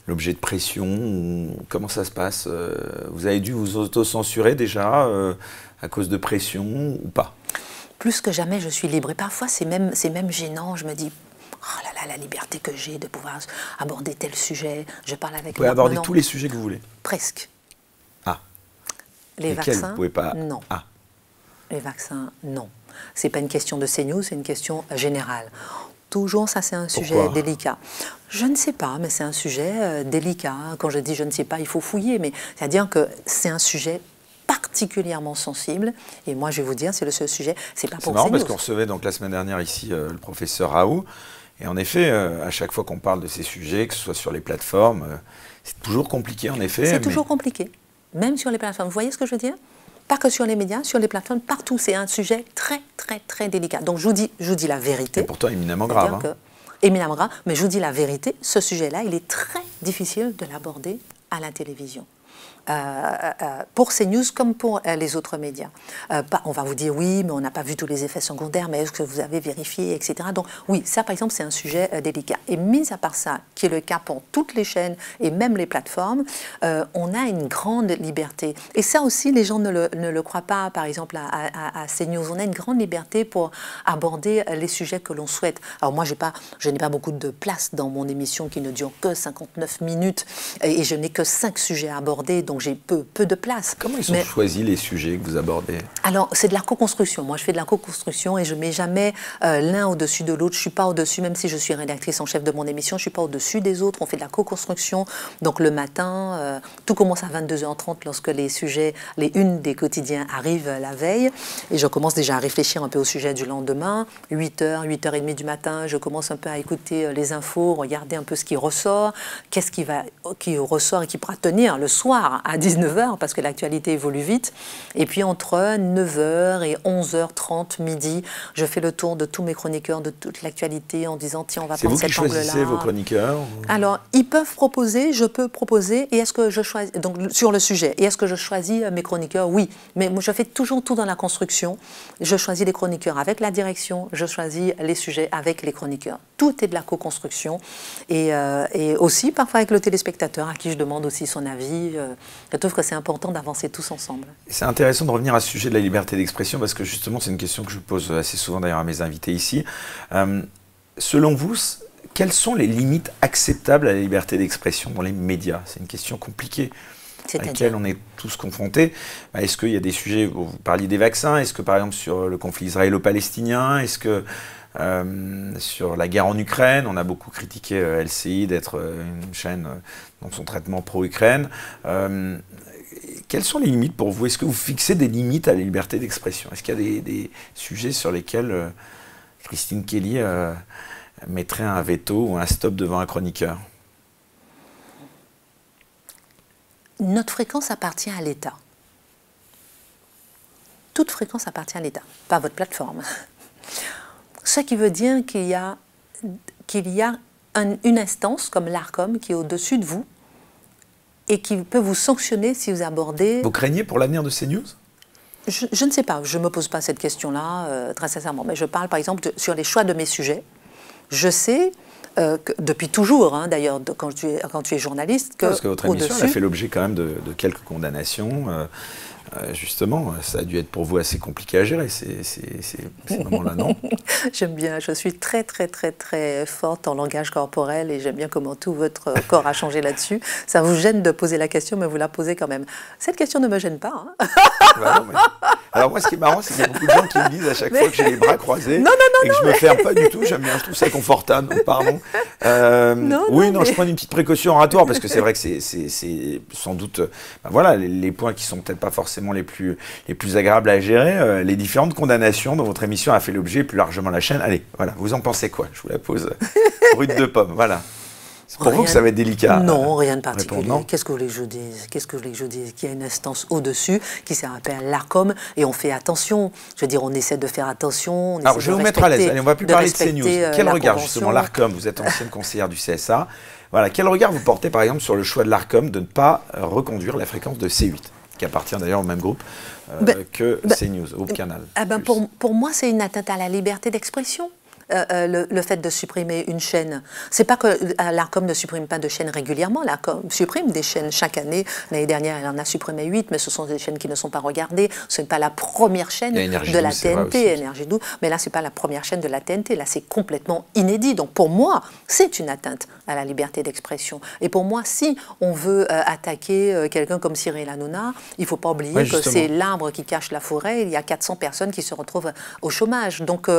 l'objet de pression ou comment ça se passe? Vous avez dû vous auto-censurer déjà à cause de pression ou pas? Plus que jamais, je suis libre. Et parfois, c'est même gênant. Je me dis, oh là là, la liberté que j'ai de pouvoir aborder tel sujet. Je parle avec... Vous pouvez aborder tous les sujets que vous voulez? Presque. Ah. Les vaccins, vous pouvez pas... non. Ah. Les vaccins, non. Ce n'est pas une question de CNews, c'est une question générale. Toujours, ça c'est un sujet délicat. Je ne sais pas, mais c'est un sujet délicat. Quand je dis je ne sais pas, il faut fouiller. Mais c'est-à-dire que c'est un sujet particulièrement sensible. Et moi, je vais vous dire, c'est le seul sujet. C'est pas pour CNews. C'est marrant parce qu'on recevait donc la semaine dernière ici le professeur Raoult. Et en effet, à chaque fois qu'on parle de ces sujets, que ce soit sur les plateformes, c'est toujours compliqué en effet. C'est toujours compliqué, même sur les plateformes. Vous voyez ce que je veux dire? Pas que sur les médias, sur les plateformes, partout. C'est un sujet très, très, très délicat. Donc je vous dis la vérité. Et pourtant éminemment grave. Éminemment grave, mais je vous dis la vérité, ce sujet-là, il est très difficile de l'aborder à la télévision. Pour CNews comme pour les autres médias. On va vous dire oui, mais on n'a pas vu tous les effets secondaires, mais est-ce que vous avez vérifié, etc. Donc oui, ça par exemple c'est un sujet délicat. Et mis à part ça, qui est le cas pour toutes les chaînes et même les plateformes, on a une grande liberté. Et ça aussi, les gens ne le croient pas, par exemple à CNews. On a une grande liberté pour aborder les sujets que l'on souhaite. Alors moi, je n'ai pas beaucoup de place dans mon émission qui ne dure que 59 minutes et je n'ai que 5 sujets à aborder, donc j'ai peu de place. Comment ils sont choisis les sujets que vous abordez? Alors, c'est de la co-construction. Moi, je fais de la co-construction et je ne mets jamais l'un au-dessus de l'autre. Je ne suis pas au-dessus, même si je suis rédactrice en chef de mon émission, je ne suis pas au-dessus des autres. On fait de la co-construction. Donc, le matin, tout commence à 22h30 lorsque les sujets, les unes des quotidiens arrivent la veille. Et je commence déjà à réfléchir un peu au sujet du lendemain. 8h, 8h30 du matin, je commence un peu à écouter les infos, regarder un peu ce qui ressort, qu'est-ce qui ressort et qui pourra tenir le soir à 19h, parce que l'actualité évolue vite. Et puis entre 9h et 11h30, midi, je fais le tour de tous mes chroniqueurs, de toute l'actualité, en disant tiens, on va prendre cet angle-là. C'est vous qui choisissez vos chroniqueurs? Alors, ils peuvent proposer, je peux proposer, et est-ce que je choisis, donc sur le sujet, et est-ce que je choisis mes chroniqueurs? Oui, mais moi je fais toujours tout dans la construction. Je choisis les chroniqueurs avec la direction, je choisis les sujets avec les chroniqueurs. Tout est de la co-construction, et aussi parfois avec le téléspectateur, à qui je demande aussi son avis. Je trouve que c'est important d'avancer tous ensemble. C'est intéressant de revenir à ce sujet de la liberté d'expression, parce que justement, c'est une question que je pose assez souvent d'ailleurs à mes invités ici. Selon vous, quelles sont les limites acceptables à la liberté d'expression dans les médias? C'est une question compliquée à laquelle on est tous confrontés. Est-ce qu'il y a des sujets, vous parliez des vaccins, est-ce que par exemple sur le conflit israélo-palestinien, est-ce que sur la guerre en Ukraine, on a beaucoup critiqué LCI d'être une chaîne dans son traitement pro-Ukraine. Quelles sont les limites pour vous? Est-ce que vous fixez des limites à la liberté d'expression? Est-ce qu'il y a des sujets sur lesquels Christine Kelly mettrait un veto ou un stop devant un chroniqueur? Notre fréquence appartient à l'État. Toute fréquence appartient à l'État, pas à votre plateforme. Ce qui veut dire qu'il y a une instance comme l'ARCOM qui est au-dessus de vous et qui peut vous sanctionner si vous abordez... Vous craignez pour l'avenir de CNews? Je ne sais pas, je ne me pose pas cette question-là, très sincèrement. Mais je parle par exemple sur les choix de mes sujets. Je sais, que, depuis toujours, hein, d'ailleurs, quand tu es journaliste, que parce que votre émission elle a fait l'objet quand même de quelques condamnations Justement, ça a dû être pour vous assez compliqué à gérer ces moments-là, non? J'aime bien, je suis très, très, très, très forte en langage corporel et j'aime bien comment tout votre corps a changé là-dessus. Ça vous gêne de poser la question, mais vous la posez quand même. Cette question ne me gêne pas. Hein. Bah non, mais... Alors moi, ce qui est marrant, c'est qu'il y a beaucoup de gens qui me disent à chaque fois que j'ai les bras croisés et que je me ferme pas du tout. J'aime bien, je trouve ça confortable. Donc, pardon. Je prends une petite précaution oratoire parce que c'est vrai que c'est sans doute, voilà, les points qui sont peut-être pas forcément les plus agréables à gérer. Les différentes condamnations dont votre émission a fait l'objet, plus largement la chaîne. Allez, voilà, vous en pensez quoi? Je vous la pose brute de pomme. Voilà. C'est pour vous que ça va être délicat. Non, rien de particulier. Qu'est-ce que vous voulez que je dise? Qu'est-ce que vous voulez que je dise? Qu'il y a une instance au-dessus qui s'appelle l'ARCOM et on fait attention. Je veux dire, on essaie de faire attention. Alors, je vais vous mettre à l'aise. Allez, on va plus parler de CNews. Quel regard, justement, l'ARCOM, vous êtes ancienne conseillère du CSA. Voilà, quel regard vous portez, par exemple, sur le choix de l'ARCOM de ne pas reconduire la fréquence de C8, qui appartient d'ailleurs au même groupe que CNews, au Canal? Pour moi, c'est une atteinte à la liberté d'expression. Le fait de supprimer une chaîne. C'est pas que l'ARCOM ne supprime pas de chaînes régulièrement, l'ARCOM supprime des chaînes chaque année. L'année dernière, elle en a supprimé 8, mais ce sont des chaînes qui ne sont pas regardées. Ce n'est pas la première chaîne de la TNT, Énergie 12, mais là, ce n'est pas la première chaîne de la TNT. Là, c'est complètement inédit. Donc, pour moi, c'est une atteinte à la liberté d'expression. Et pour moi, si on veut attaquer quelqu'un comme Cyril Hanouna, il ne faut pas oublier que c'est l'arbre qui cache la forêt. Il y a 400 personnes qui se retrouvent au chômage. Donc,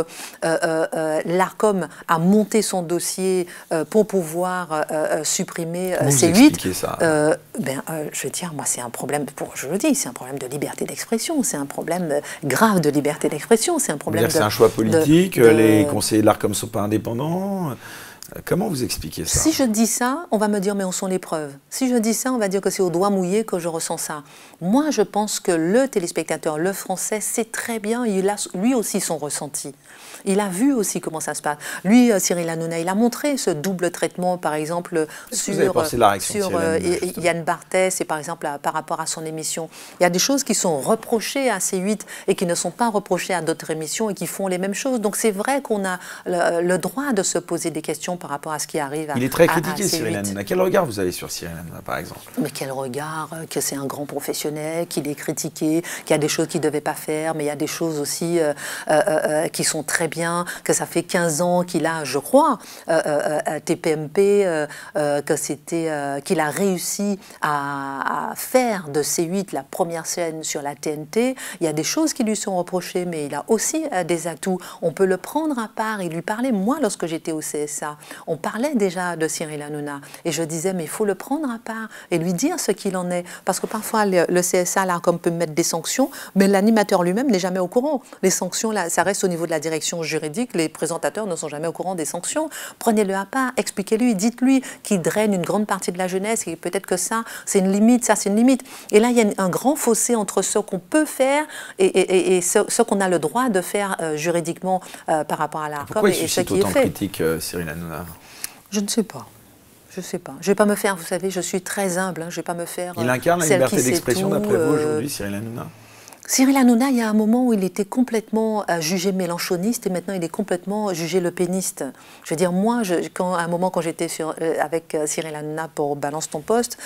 l'ARCOM a monté son dossier pour pouvoir supprimer C8. Je veux dire, moi, c'est un problème, je le dis, c'est un problème de liberté d'expression, c'est un problème grave de liberté d'expression, c'est un problème c'est un choix politique, les conseillers de l'ARCOM ne sont pas indépendants. Comment vous expliquez ça? Si je dis ça, on va me dire, mais où sont les preuves? Si je dis ça, on va dire que c'est au doigt mouillé que je ressens ça. Moi, je pense que le téléspectateur, le Français, sait très bien, il a lui aussi son ressenti. Il a vu aussi comment ça se passe. Lui, Cyril Hanouna, il a montré ce double traitement, par exemple, sur Yann Barthès et par exemple par rapport à son émission. Il y a des choses qui sont reprochées à C8 et qui ne sont pas reprochées à d'autres émissions et qui font les mêmes choses. Donc c'est vrai qu'on a le droit de se poser des questions par rapport à ce qui arrive à Il est très critiqué, Cyril Hanouna. Quel regard vous avez sur Cyril Hanouna, par exemple? Mais quel regard? Que c'est un grand professionnel, qu'il est critiqué, qu'il y a des choses qu'il ne devait pas faire, mais il y a des choses aussi qui sont très bien, que ça fait 15 ans qu'il a, je crois, TPMP, qu'il a réussi à faire de C8 la première chaîne sur la TNT. Il y a des choses qui lui sont reprochées, mais il a aussi des atouts. On peut le prendre à part et lui parler. Moi, lorsque j'étais au CSA, on parlait déjà de Cyril Hanouna et je disais, mais il faut le prendre à part et lui dire ce qu'il en est. Parce que parfois, le CSA, l'ARCOM peut mettre des sanctions, mais l'animateur lui-même n'est jamais au courant. Les sanctions, là, ça reste au niveau de la direction juridique, les présentateurs ne sont jamais au courant des sanctions. Prenez-le à part, expliquez-lui, dites-lui qu'il draine une grande partie de la jeunesse et peut-être que ça, c'est une limite, ça, c'est une limite. Et là, il y a un grand fossé entre ce qu'on peut faire et ce qu'on a le droit de faire juridiquement par rapport à l'ARCOM et ce qui est fait. Pourquoi il suscite autant de critiques, Cyril Hanouna? Je ne sais pas. Je ne sais pas. Je ne vais pas me faire, vous savez, je suis très humble, je ne vais pas me faire. Il incarne la liberté d'expression d'après vous aujourd'hui, Cyril Hanouna? Cyril Hanouna, il y a un moment où il était complètement jugé mélenchoniste et maintenant il est complètement jugé lepéniste. Je veux dire, moi, à un moment quand j'étais avec Cyril Hanouna pour Balance ton poste,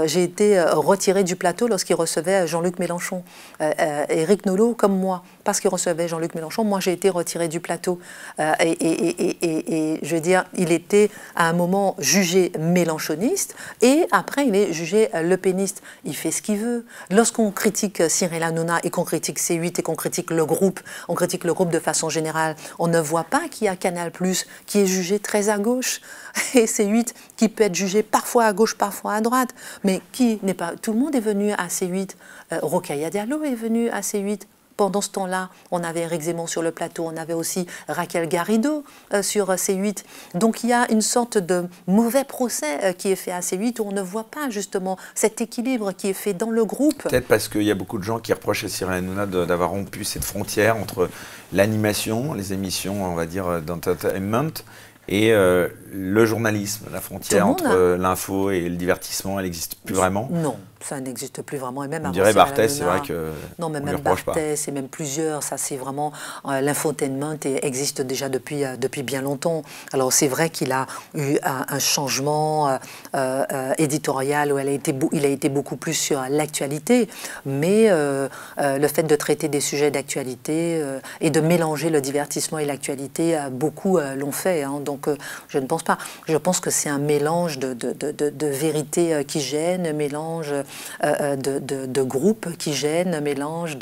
j'ai été retirée du plateau lorsqu'il recevait Jean-Luc Mélenchon. Éric Nolot, comme moi, parce qu'il recevait Jean-Luc Mélenchon, moi j'ai été retirée du plateau. Et je veux dire, il était à un moment jugé mélenchoniste et après il est jugé lepéniste. Il fait ce qu'il veut. Lorsqu'on critique Cyril Hanouna et qu'on critique C8 et qu'on critique le groupe, on critique le groupe de façon générale, on ne voit pas qu'il y a Canal+, qui est jugé très à gauche, et C8 qui peut être jugé parfois à gauche, parfois à droite, mais qui n'est pas... Tout le monde est venu à C8, Rokhaya Diallo est venu à C8. Pendant ce temps-là, on avait Éric Zemmour sur le plateau, on avait aussi Raquel Garrido sur C8. Donc il y a une sorte de mauvais procès qui est fait à C8 où on ne voit pas justement cet équilibre qui est fait dans le groupe. Peut-être parce qu'il y a beaucoup de gens qui reprochent à Cyril Hanouna d'avoir rompu cette frontière entre l'animation, les émissions, on va dire, d'entertainment, et le journalisme. La frontière entre l'info et le divertissement, elle n'existe plus vraiment? Non. Ça n'existe plus vraiment. Et même on dirait Barthès, c'est vrai que non, mais même Barthès et même plusieurs, ça c'est vraiment l'infotainment existe déjà depuis bien longtemps. Alors c'est vrai qu'il a eu un changement éditorial où il a été beaucoup plus sur l'actualité, mais le fait de traiter des sujets d'actualité et de mélanger le divertissement et l'actualité, beaucoup l'ont fait. Hein, donc je ne pense pas. Je pense que c'est un mélange de vérité qui gêne, mélange de groupes qui gênent, mélange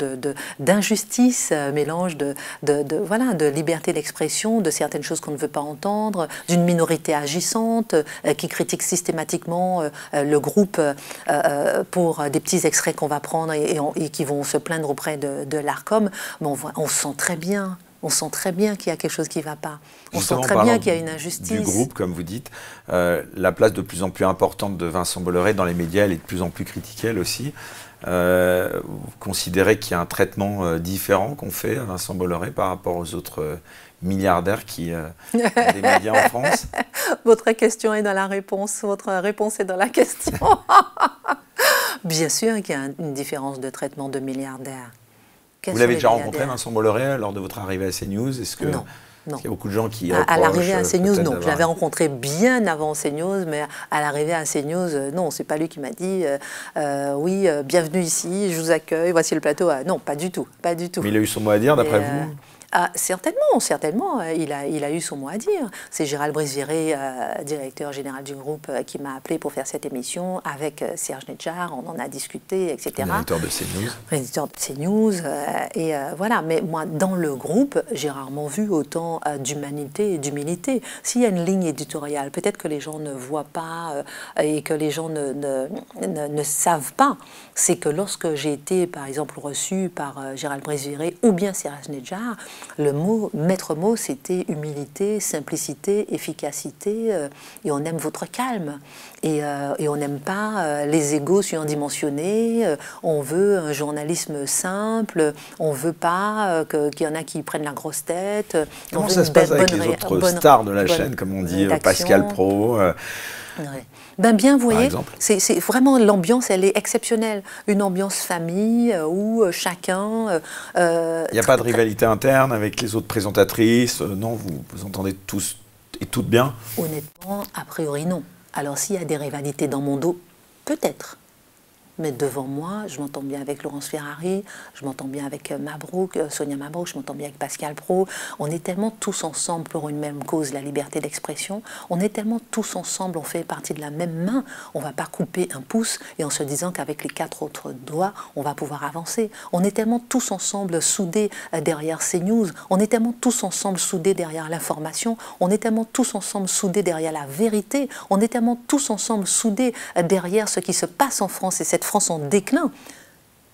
d'injustice, mélange voilà, de liberté d'expression, de certaines choses qu'on ne veut pas entendre, d'une minorité agissante qui critique systématiquement le groupe pour des petits extraits qu'on va prendre et qui vont se plaindre auprès de l'ARCOM. Bon, on sent très bien. On sent très bien qu'il y a quelque chose qui ne va pas. On sent très bien qu'il y a une injustice. Du groupe, comme vous dites, la place de plus en plus importante de Vincent Bolloré dans les médias, elle est de plus en plus critiquée, elle aussi. Vous considérez qu'il y a un traitement différent qu'on fait à Vincent Bolloré par rapport aux autres milliardaires qui ont des médias en France? Votre question est dans la réponse. Votre réponse est dans la question. Bien sûr qu'il y a une différence de traitement de milliardaires. Vous l'avez déjà rencontré, Vincent Bolloré, lors de votre arrivée à CNews? Est-ce que non. Il y a beaucoup de gens qui à l'arrivée à CNews, non. Je l'avais rencontré bien avant CNews, mais à l'arrivée à CNews, non, c'est pas lui qui m'a dit oui, bienvenue ici, je vous accueille, voici le plateau. Non, pas du tout, pas du tout. Mais il a eu son mot à dire, d'après vous? Certainement, il a eu son mot à dire. C'est Gérald Brice-Viré, directeur général du groupe, qui m'a appelé pour faire cette émission avec Serge Netjar, on en a discuté, etc. Rédacteur de CNews. Rédacteur de CNews, voilà. Mais moi, dans le groupe, j'ai rarement vu autant d'humanité et d'humilité. S'il y a une ligne éditoriale, peut-être que les gens ne voient pas et que les gens ne savent pas, c'est que lorsque j'ai été, par exemple, reçue par Gérald Brice-Viré ou bien Serge Netjar, le maître mot, c'était humilité, simplicité, efficacité, et on aime votre calme. Et on n'aime pas les égos surdimensionnés, on veut un journalisme simple, on ne veut pas qu'il y en a qui prennent la grosse tête. Comment ça se passe avec les autres stars de la chaîne, comme on dit, Pascal Praud Ouais. Ben bien, vous voyez, c'est vraiment l'ambiance, elle est exceptionnelle. Une ambiance famille où chacun... Il n'y a pas de rivalité interne avec les autres présentatrices? Non, vous entendez tous et toutes bien? Honnêtement, a priori non. Alors s'il y a des rivalités dans mon dos, peut-être. Mais devant moi, je m'entends bien avec Laurence Ferrari, je m'entends bien avec Sonia Mabrouk, je m'entends bien avec Pascal Praud. On est tellement tous ensemble pour une même cause, la liberté d'expression. On est tellement tous ensemble, on fait partie de la même main. On ne va pas couper un pouce et en se disant qu'avec les 4 autres doigts, on va pouvoir avancer. On est tellement tous ensemble soudés derrière CNews. On est tellement tous ensemble soudés derrière l'information. On est tellement tous ensemble soudés derrière la vérité. On est tellement tous ensemble soudés derrière ce qui se passe en France et cette France en déclin,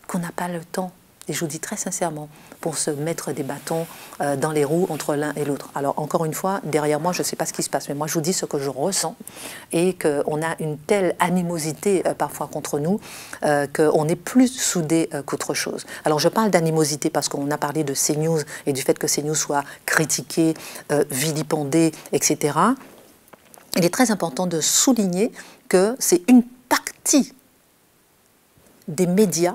qu'on n'a pas le temps, et je vous dis très sincèrement, pour se mettre des bâtons dans les roues entre l'un et l'autre. Alors encore une fois, derrière moi, je ne sais pas ce qui se passe, mais moi je vous dis ce que je ressens, et qu'on a une telle animosité parfois contre nous, qu'on est plus soudés qu'autre chose. Alors je parle d'animosité parce qu'on a parlé de CNews, et du fait que CNews soit critiqué, vilipendé, etc. Il est très important de souligner que c'est une partie des médias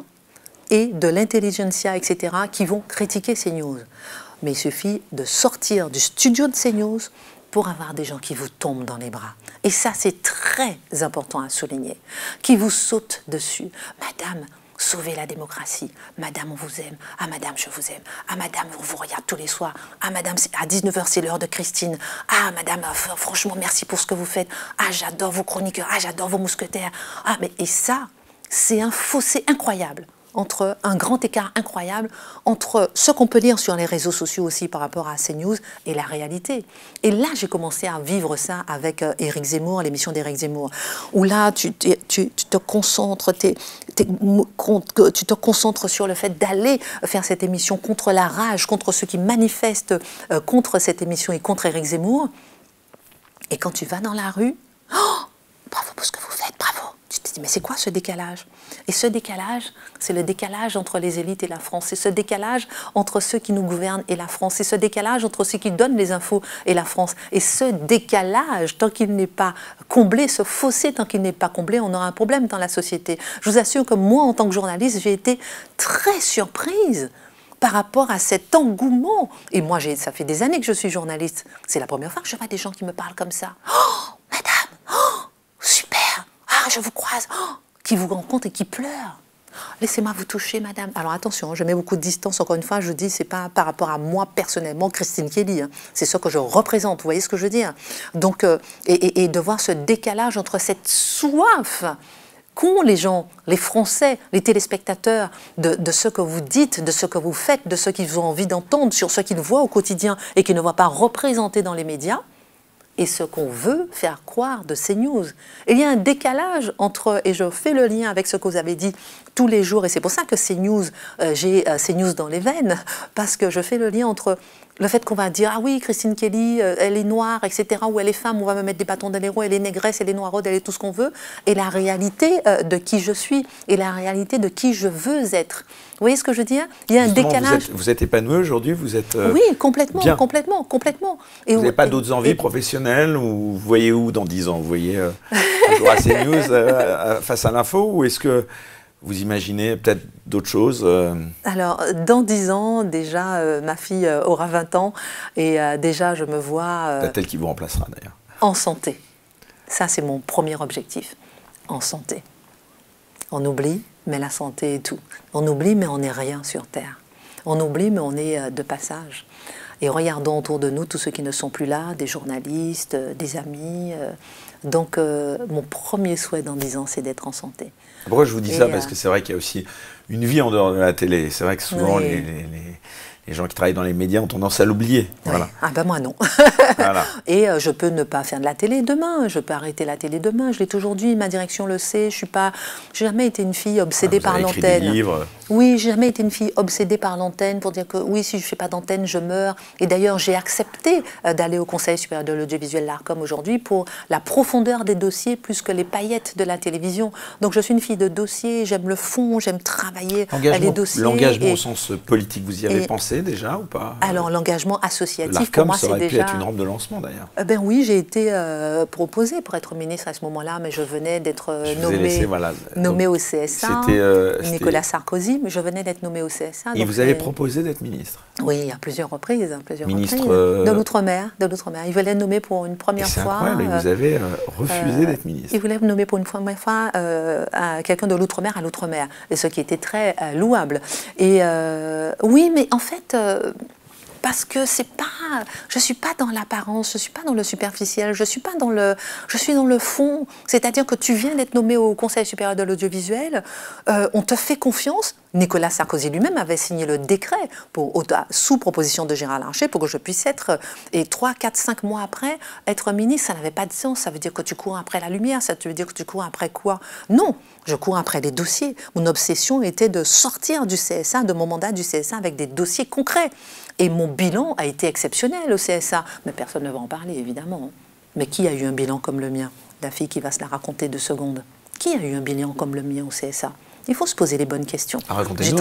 et de l'intelligentsia, etc., qui vont critiquer CNews. Mais il suffit de sortir du studio de CNews pour avoir des gens qui vous tombent dans les bras. Et ça, c'est très important à souligner. Qui vous sautent dessus. Madame, sauvez la démocratie. Madame, on vous aime. Ah, madame, je vous aime. Ah, madame, on vous regarde tous les soirs. Ah, madame, à 19h, c'est l'heure de Christine. Ah, madame, franchement, merci pour ce que vous faites. Ah, j'adore vos chroniqueurs. Ah, j'adore vos mousquetaires. Ah, mais et ça, c'est un fossé incroyable, un grand écart incroyable entre ce qu'on peut lire sur les réseaux sociaux aussi par rapport à CNews et la réalité. Et là, j'ai commencé à vivre ça avec Éric Zemmour, l'émission d'Éric Zemmour, où là, tu te concentres, tu te concentres sur le fait d'aller faire cette émission contre la rage, contre ceux qui manifestent contre cette émission et contre Éric Zemmour. Et quand tu vas dans la rue, oh, bravo pour ce que vous faites, bravo. Tu te dis, dis, mais c'est quoi ce décalage? Et ce décalage, c'est le décalage entre les élites et la France. C'est ce décalage entre ceux qui nous gouvernent et la France. C'est ce décalage entre ceux qui donnent les infos et la France. Et ce décalage, tant qu'il n'est pas comblé, ce fossé, tant qu'il n'est pas comblé, on aura un problème dans la société. Je vous assure que moi, en tant que journaliste, j'ai été très surprise par rapport à cet engouement. Et moi, ça fait des années que je suis journaliste. C'est la première fois que je vois des gens qui me parlent comme ça. Oh, madame, oh, super, ah, je vous croise, oh, qui vous rencontrent et qui pleurent. Laissez-moi vous toucher, madame. Alors attention, je mets beaucoup de distance, encore une fois, je vous dis, c'est pas par rapport à moi personnellement, Christine Kelly, hein. C'est ce que je représente, vous voyez ce que je veux dire? Donc, et de voir ce décalage entre cette soif qu'ont les gens, les Français, les téléspectateurs, de ce que vous dites, de ce que vous faites, de ce qu'ils ont envie d'entendre, sur ce qu'ils voient au quotidien et qu'ils ne voient pas représentés dans les médias, et ce qu'on veut faire croire de CNews. Et il y a un décalage entre, et je fais le lien avec ce que vous avez dit tous les jours, et c'est pour ça que CNews, j'ai CNews dans les veines, parce que je fais le lien entre le fait qu'on va dire, ah oui, Christine Kelly, elle est noire, etc., ou elle est femme, on va me mettre des bâtons dans les roues, elle est négresse, elle est noireaude, elle est tout ce qu'on veut, et la réalité de qui je suis, et la réalité de qui je veux être. Vous voyez ce que je veux dire? Il y a justement, un décalage. Vous êtes épanoui aujourd'hui, vous êtes oui, complètement, bien. complètement. Et vous n'avez pas d'autres envies professionnelles, ou vous voyez où dans 10 ans? Vous voyez toujours à CNews face à l'info, ou est-ce que vous imaginez peut-être d'autres choses? Alors, dans 10 ans, déjà, ma fille aura 20 ans, et déjà, je me vois... peut-être elle qui vous remplacera, d'ailleurs. En santé. Ça, c'est mon premier objectif. En santé. On oublie, mais la santé est tout. On oublie, mais on n'est rien sur Terre. On oublie, mais on est de passage. Et regardons autour de nous tous ceux qui ne sont plus là, des journalistes, des amis. Donc, mon premier souhait dans 10 ans, c'est d'être en santé. Pourquoi je vous dis ça? Parce que c'est vrai qu'il y a aussi une vie en dehors de la télé. C'est vrai que souvent, oui. les gens qui travaillent dans les médias ont tendance à l'oublier. Oui. Voilà. Ah ben moi non. Voilà. Et je peux ne pas faire de la télé demain, je peux arrêter la télé demain, je l'ai toujours dit, ma direction le sait, j'ai jamais été une fille obsédée par l'antenne. Vous avez écrit des livres. Oui, j'ai jamais été une fille obsédée par l'antenne pour dire que oui, si je ne fais pas d'antenne, je meurs. Et d'ailleurs, j'ai accepté d'aller au Conseil supérieur de l'audiovisuel, l'ARCOM aujourd'hui, pour la profondeur des dossiers plus que les paillettes de la télévision. Donc je suis une fille de dossier, j'aime le fond, j'aime travailler les dossiers. L'engagement au sens politique, vous y avez pensé déjà ou pas? Alors l'engagement associatif, pour moi, c'est déjà... ça aurait pu être une rampe de lancement d'ailleurs. Ben oui, j'ai été proposée pour être ministre à ce moment-là, mais je venais d'être nommée au CSA. Nicolas Sarkozy, mais je venais d'être nommée au CSA. Et vous avez proposé d'être ministre? Oui, à plusieurs reprises. Ministre de l'Outre-mer. Il voulait nommer pour une première fois. C'est incroyable, et vous avez refusé d'être ministre. Il voulait nommer pour une première fois quelqu'un de l'Outre-mer à l'Outre-mer, et ce qui était très louable. Et oui, mais en fait... parce que je suis pas dans l'apparence, je suis pas dans le superficiel, je suis dans le fond. C'est-à-dire que tu viens d'être nommé au Conseil supérieur de l'audiovisuel, on te fait confiance. Nicolas Sarkozy lui-même avait signé le décret sous proposition de Gérard Larcher pour que je puisse être, et 3, 4, 5 mois après, être ministre. Ça n'avait pas de sens. Ça veut dire que tu cours après la lumière, ça veut dire que tu cours après quoi? Non, je cours après les dossiers. Mon obsession était de sortir du CSA, de mon mandat du CSA, avec des dossiers concrets. Et mon bilan a été exceptionnel au CSA. Mais personne ne va en parler, évidemment. Mais qui a eu un bilan comme le mien? La fille qui va se la raconter 2 secondes. Qui a eu un bilan comme le mien au CSA? Il faut se poser les bonnes questions. Racontez-nous,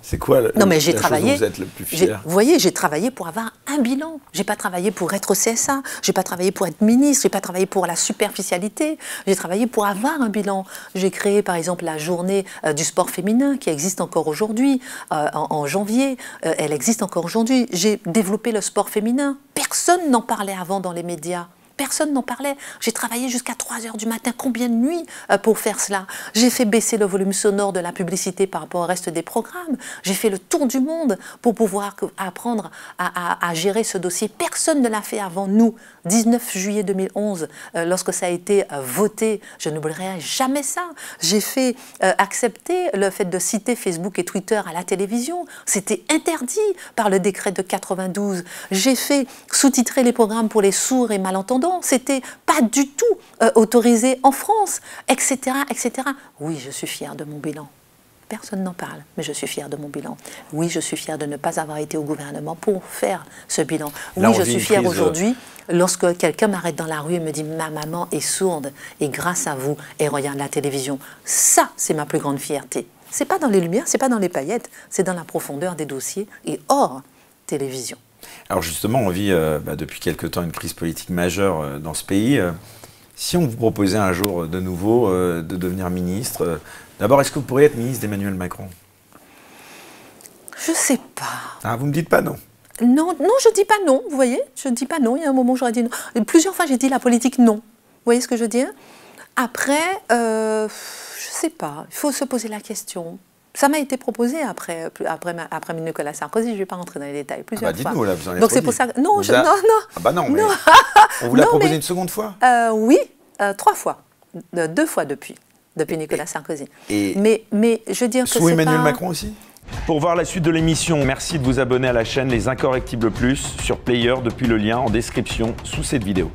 c'est quoi la chose dont vous êtes le plus fier? Vous voyez, j'ai travaillé pour avoir un bilan. Je n'ai pas travaillé pour être au CSA. Je n'ai pas travaillé pour être ministre. Je n'ai pas travaillé pour la superficialité. J'ai travaillé pour avoir un bilan. J'ai créé, par exemple, la journée du sport féminin qui existe encore aujourd'hui, en janvier. Elle existe encore aujourd'hui. J'ai développé le sport féminin. Personne n'en parlait avant dans les médias. Personne n'en parlait. J'ai travaillé jusqu'à 3 h du matin. Combien de nuits pour faire cela? J'ai fait baisser le volume sonore de la publicité par rapport au reste des programmes. J'ai fait le tour du monde pour pouvoir apprendre à gérer ce dossier. Personne ne l'a fait avant nous. 19 juillet 2011, lorsque ça a été voté, je n'oublierai jamais ça. J'ai fait accepter le fait de citer Facebook et Twitter à la télévision. C'était interdit par le décret de 92. J'ai fait sous-titrer les programmes pour les sourds et malentendants. C'était pas du tout autorisé en France, etc., etc. Oui, je suis fière de mon bilan. Personne n'en parle, mais je suis fière de mon bilan. Oui, je suis fière de ne pas avoir été au gouvernement pour faire ce bilan. Oui, je suis fière aujourd'hui lorsque quelqu'un m'arrête dans la rue et me dit « Ma maman est sourde et grâce à vous, elle regarde la télévision ». Ça, c'est ma plus grande fierté. C'est pas dans les lumières, c'est pas dans les paillettes, c'est dans la profondeur des dossiers et hors télévision. Alors justement, on vit depuis quelque temps une crise politique majeure dans ce pays. Si on vous proposait un jour de nouveau de devenir ministre, d'abord, est-ce que vous pourriez être ministre d'Emmanuel Macron? Je sais pas. Ah, vous me dites pas non? Non, non, je dis pas non, vous voyez? Je dis pas non, il y a un moment où j'aurais dit non. Et plusieurs fois, j'ai dit la politique non. Vous voyez ce que je veux dire? Après, je sais pas, il faut se poser la question. Ça m'a été proposé après Nicolas Sarkozy, je ne vais pas rentrer dans les détails, plusieurs fois. Dites-nous, là, vous en avez donc c'est pour ça que... Non, non. Ah bah non, mais non. On vous l'a proposé une seconde fois? Oui, 3 fois. 2 fois depuis Nicolas Sarkozy. Mais je veux dire que sous Emmanuel Macron aussi? Pour voir la suite de l'émission, merci de vous abonner à la chaîne Les Incorrectibles Plus sur Player depuis le lien en description sous cette vidéo.